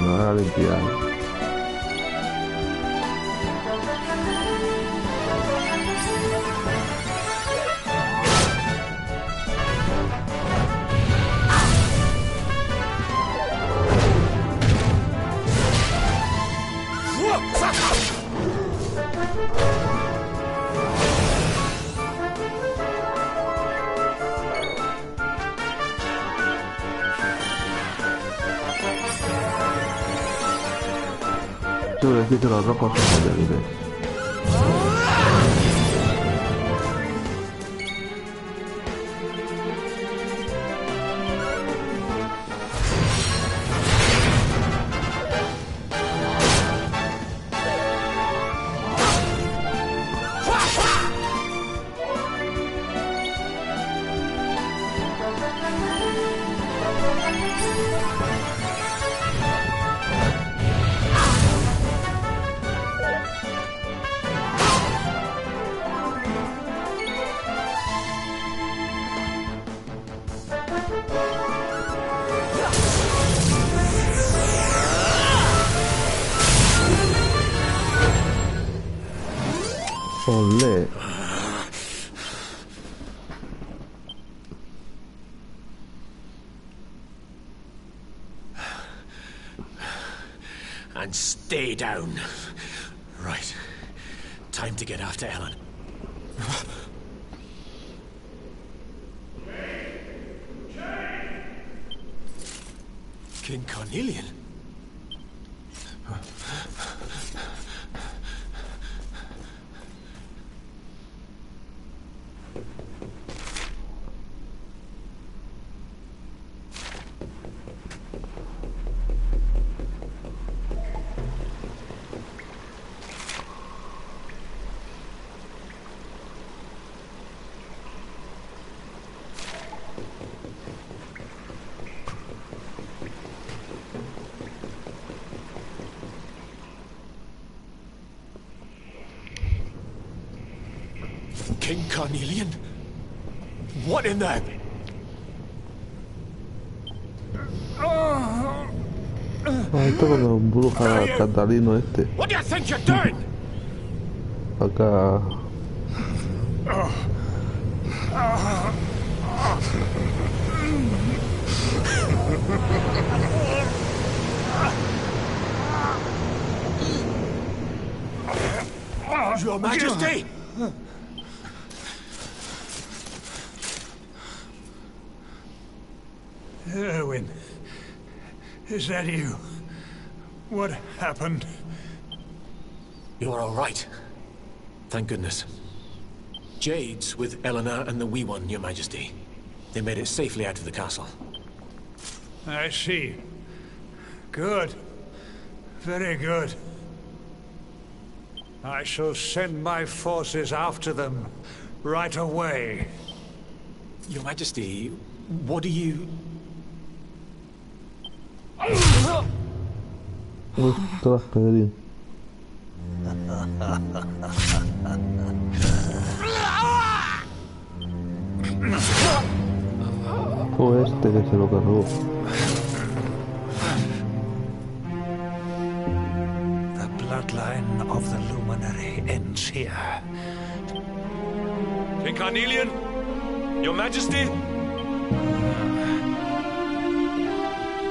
Speaker 1: Me van a limpiar. Quiero decir que los rojos son muy débiles. Olé.
Speaker 5: And stay down. Right. Time to get after Ellen. King Carnelian? King Carnelian? What in the...
Speaker 1: Esto cuando embruja Catalino este.
Speaker 5: What do you think you're doing?
Speaker 1: Acá.
Speaker 5: Your Majesty!
Speaker 11: Erwin, is that you? What happened?
Speaker 14: You're all right. Thank goodness. Jade's with Eleanor and the Wee One, Your Majesty. They made it safely out of the castle.
Speaker 11: I see. Good. Very good. I shall send my forces after them right away.
Speaker 14: Your Majesty, what do you...
Speaker 1: Ostras, Pedrín. Fue este que se lo cargó.
Speaker 11: The bloodline of the luminary ends here.
Speaker 6: King Carnelian? Your Majesty?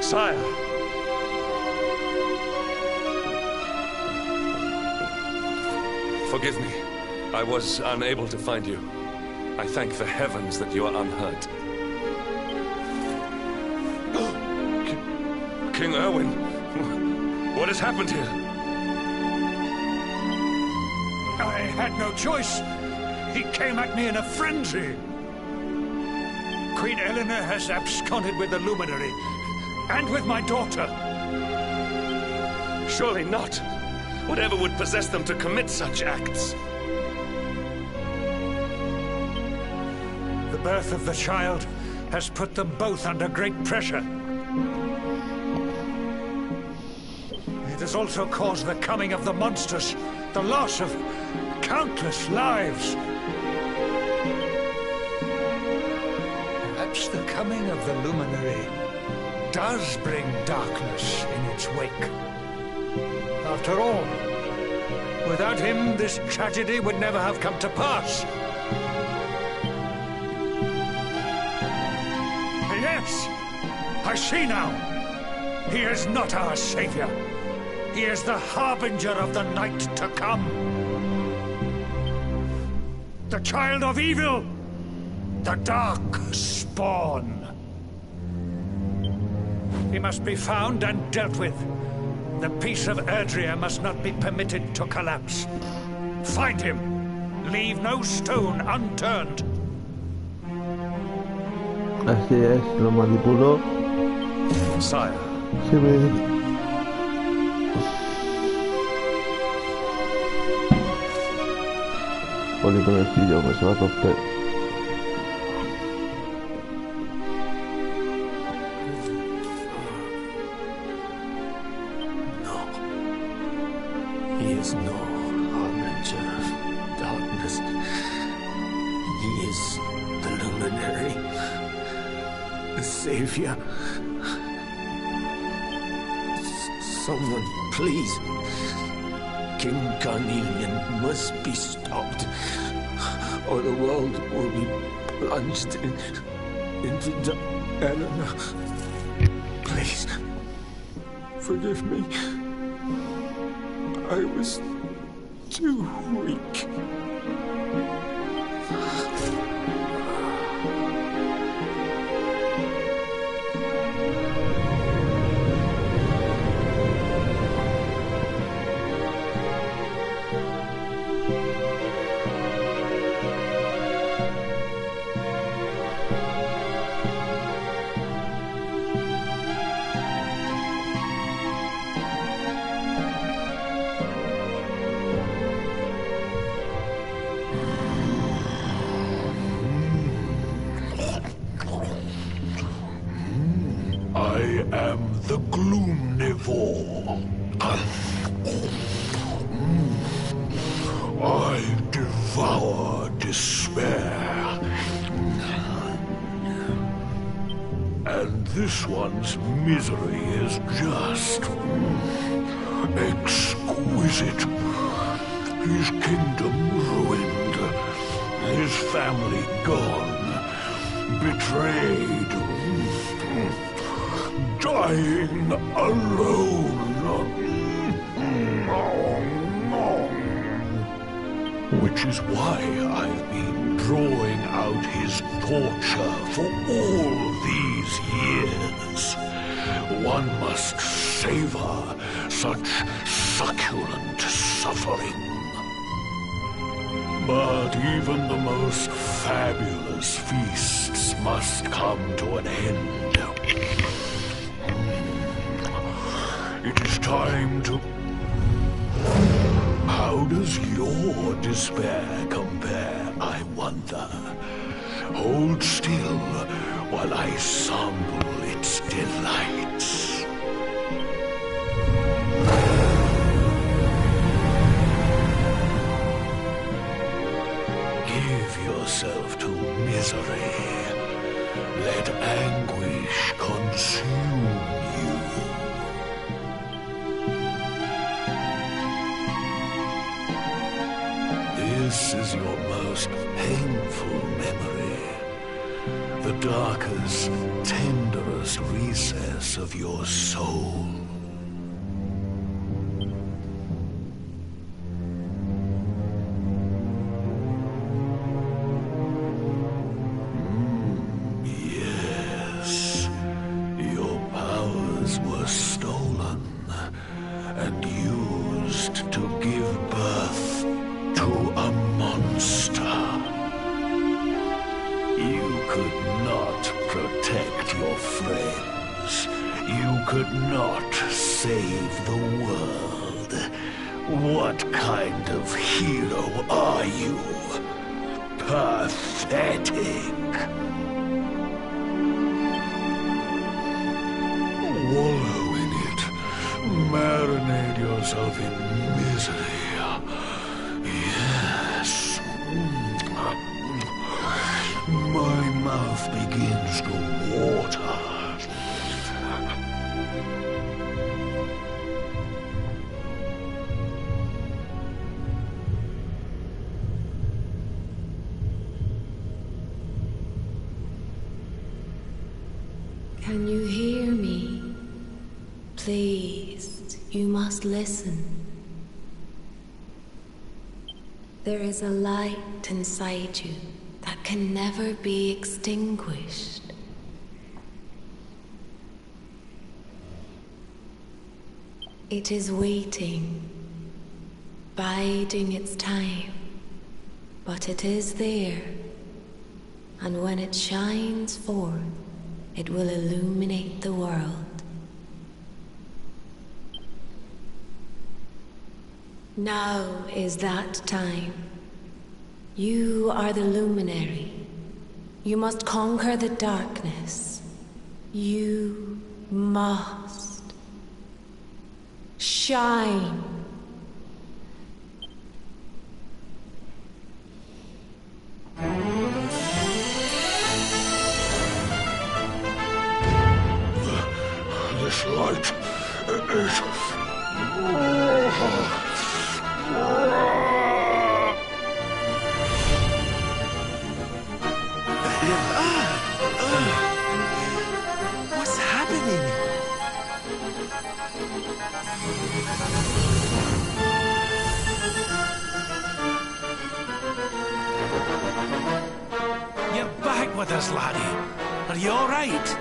Speaker 6: Sire. Forgive me. I was unable to find you. I thank the heavens that you are unhurt. King Erwin, what has happened here?
Speaker 11: I had no choice. He came at me in a frenzy. Queen Eleanor has absconded with the luminary, and with my daughter.
Speaker 6: Surely not. Whatever would possess them to commit such acts?
Speaker 11: The birth of the child has put them both under great pressure. It has also caused the coming of the monsters, the loss of countless lives. Perhaps the coming of the luminary does bring darkness in its wake. After all, without him, this tragedy would never have come to pass. Yes, I see now. He is not our savior. He is the harbinger of the night to come. The child of evil. The dark spawn. He must be found and dealt with. The peace of Erdrea must not be permitted to collapse. Find him. Leave no stone unturned.
Speaker 1: Así es, lo manipuló.
Speaker 6: Sire.
Speaker 1: Sí, me... Pone con el pillo que se va a romper.
Speaker 14: No. He is no harbinger of darkness. He is the luminary. The savior. Someone, please. King Carnelian must be stopped, or the world will be plunged into dark. Eleanor, please, forgive me. I was too weak.
Speaker 7: I am the Gloomnivore. I devour despair. And this one's misery is just exquisite. His kingdom ruined, his family gone, betrayed, dying alone. Which is why I've been drawing out his torture for all these years. One must savor such succulent suffering. But even the most fabulous feasts must come to an end. It is time to... How does your despair compare, I wonder? Hold still while I sample its delights.
Speaker 16: yourself to misery. Let anguish consume you. This is your most painful memory. The darkest, tenderest recess of your soul. Yes, your powers were stolen and used to give birth to a monster. You could not protect your friends. You could not save the world. What kind of hero are you? Pathetic. Wallow in it. Marinate yourself in misery. Yes. My mouth begins to water.
Speaker 13: Can you hear me? Please, you must listen. There is a light inside you that can never be extinguished. It is waiting, biding its time, but it is there, and when it shines forth, it will illuminate the world. Now is that time. You are the luminary. You must conquer the darkness. You must shine.
Speaker 16: This light is...
Speaker 4: What's happening? You're back with us, laddie. Are you all right?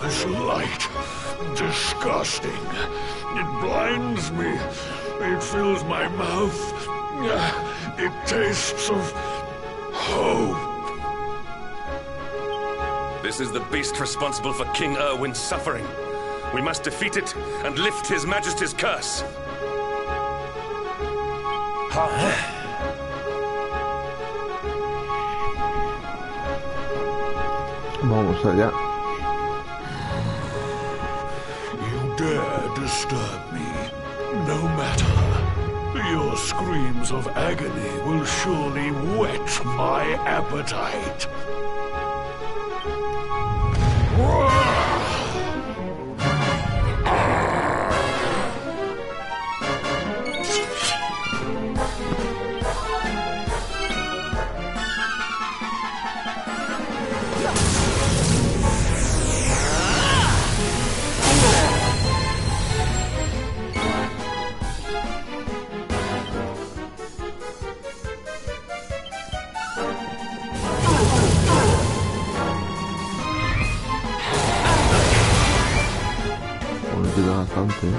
Speaker 16: This light, disgusting. It blinds me. It fills my mouth. It tastes of hope.
Speaker 6: This is the beast responsible for King Erwin's suffering. We must defeat it and lift His Majesty's curse.
Speaker 1: Vamos allá.
Speaker 16: You dare disturb me, no matter. Your screams of agony will surely whet my appetite.
Speaker 1: Queda bastante.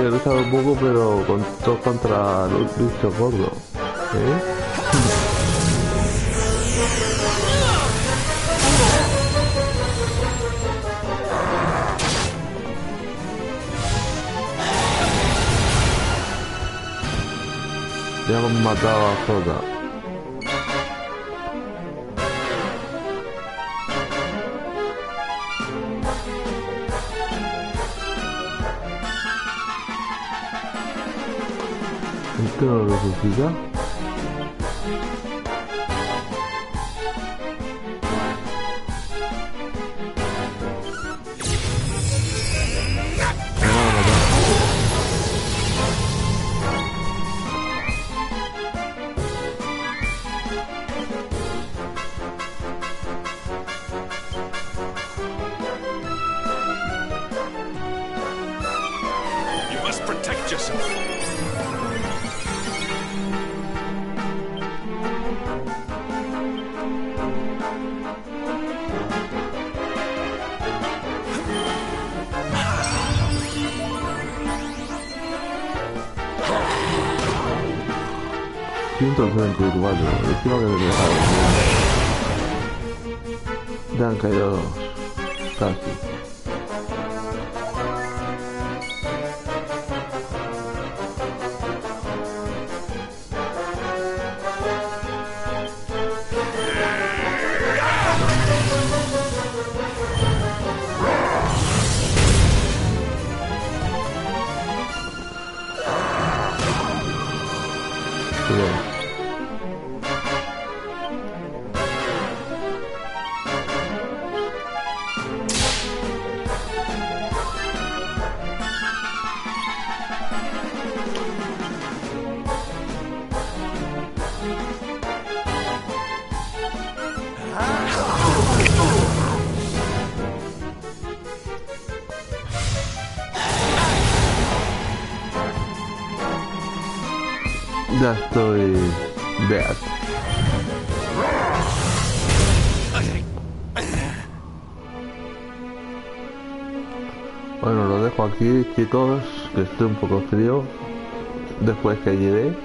Speaker 1: que he luchado un poco, pero con todo contra los bichos gordos. Ya hemos matado a Zota. ¿Esto no lo resucita?
Speaker 6: You must protect yourself.
Speaker 1: Encima que me dejaron. Ya han caído dos. Casi. Ya estoy dead. Bueno, lo dejo aquí, chicos, que estoy un poco frío. Después que llegué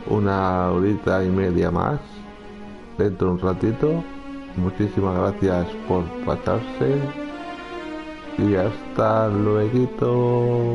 Speaker 1: una horita y media más, dentro de un ratito. Muchísimas gracias por pasarse y hasta luego.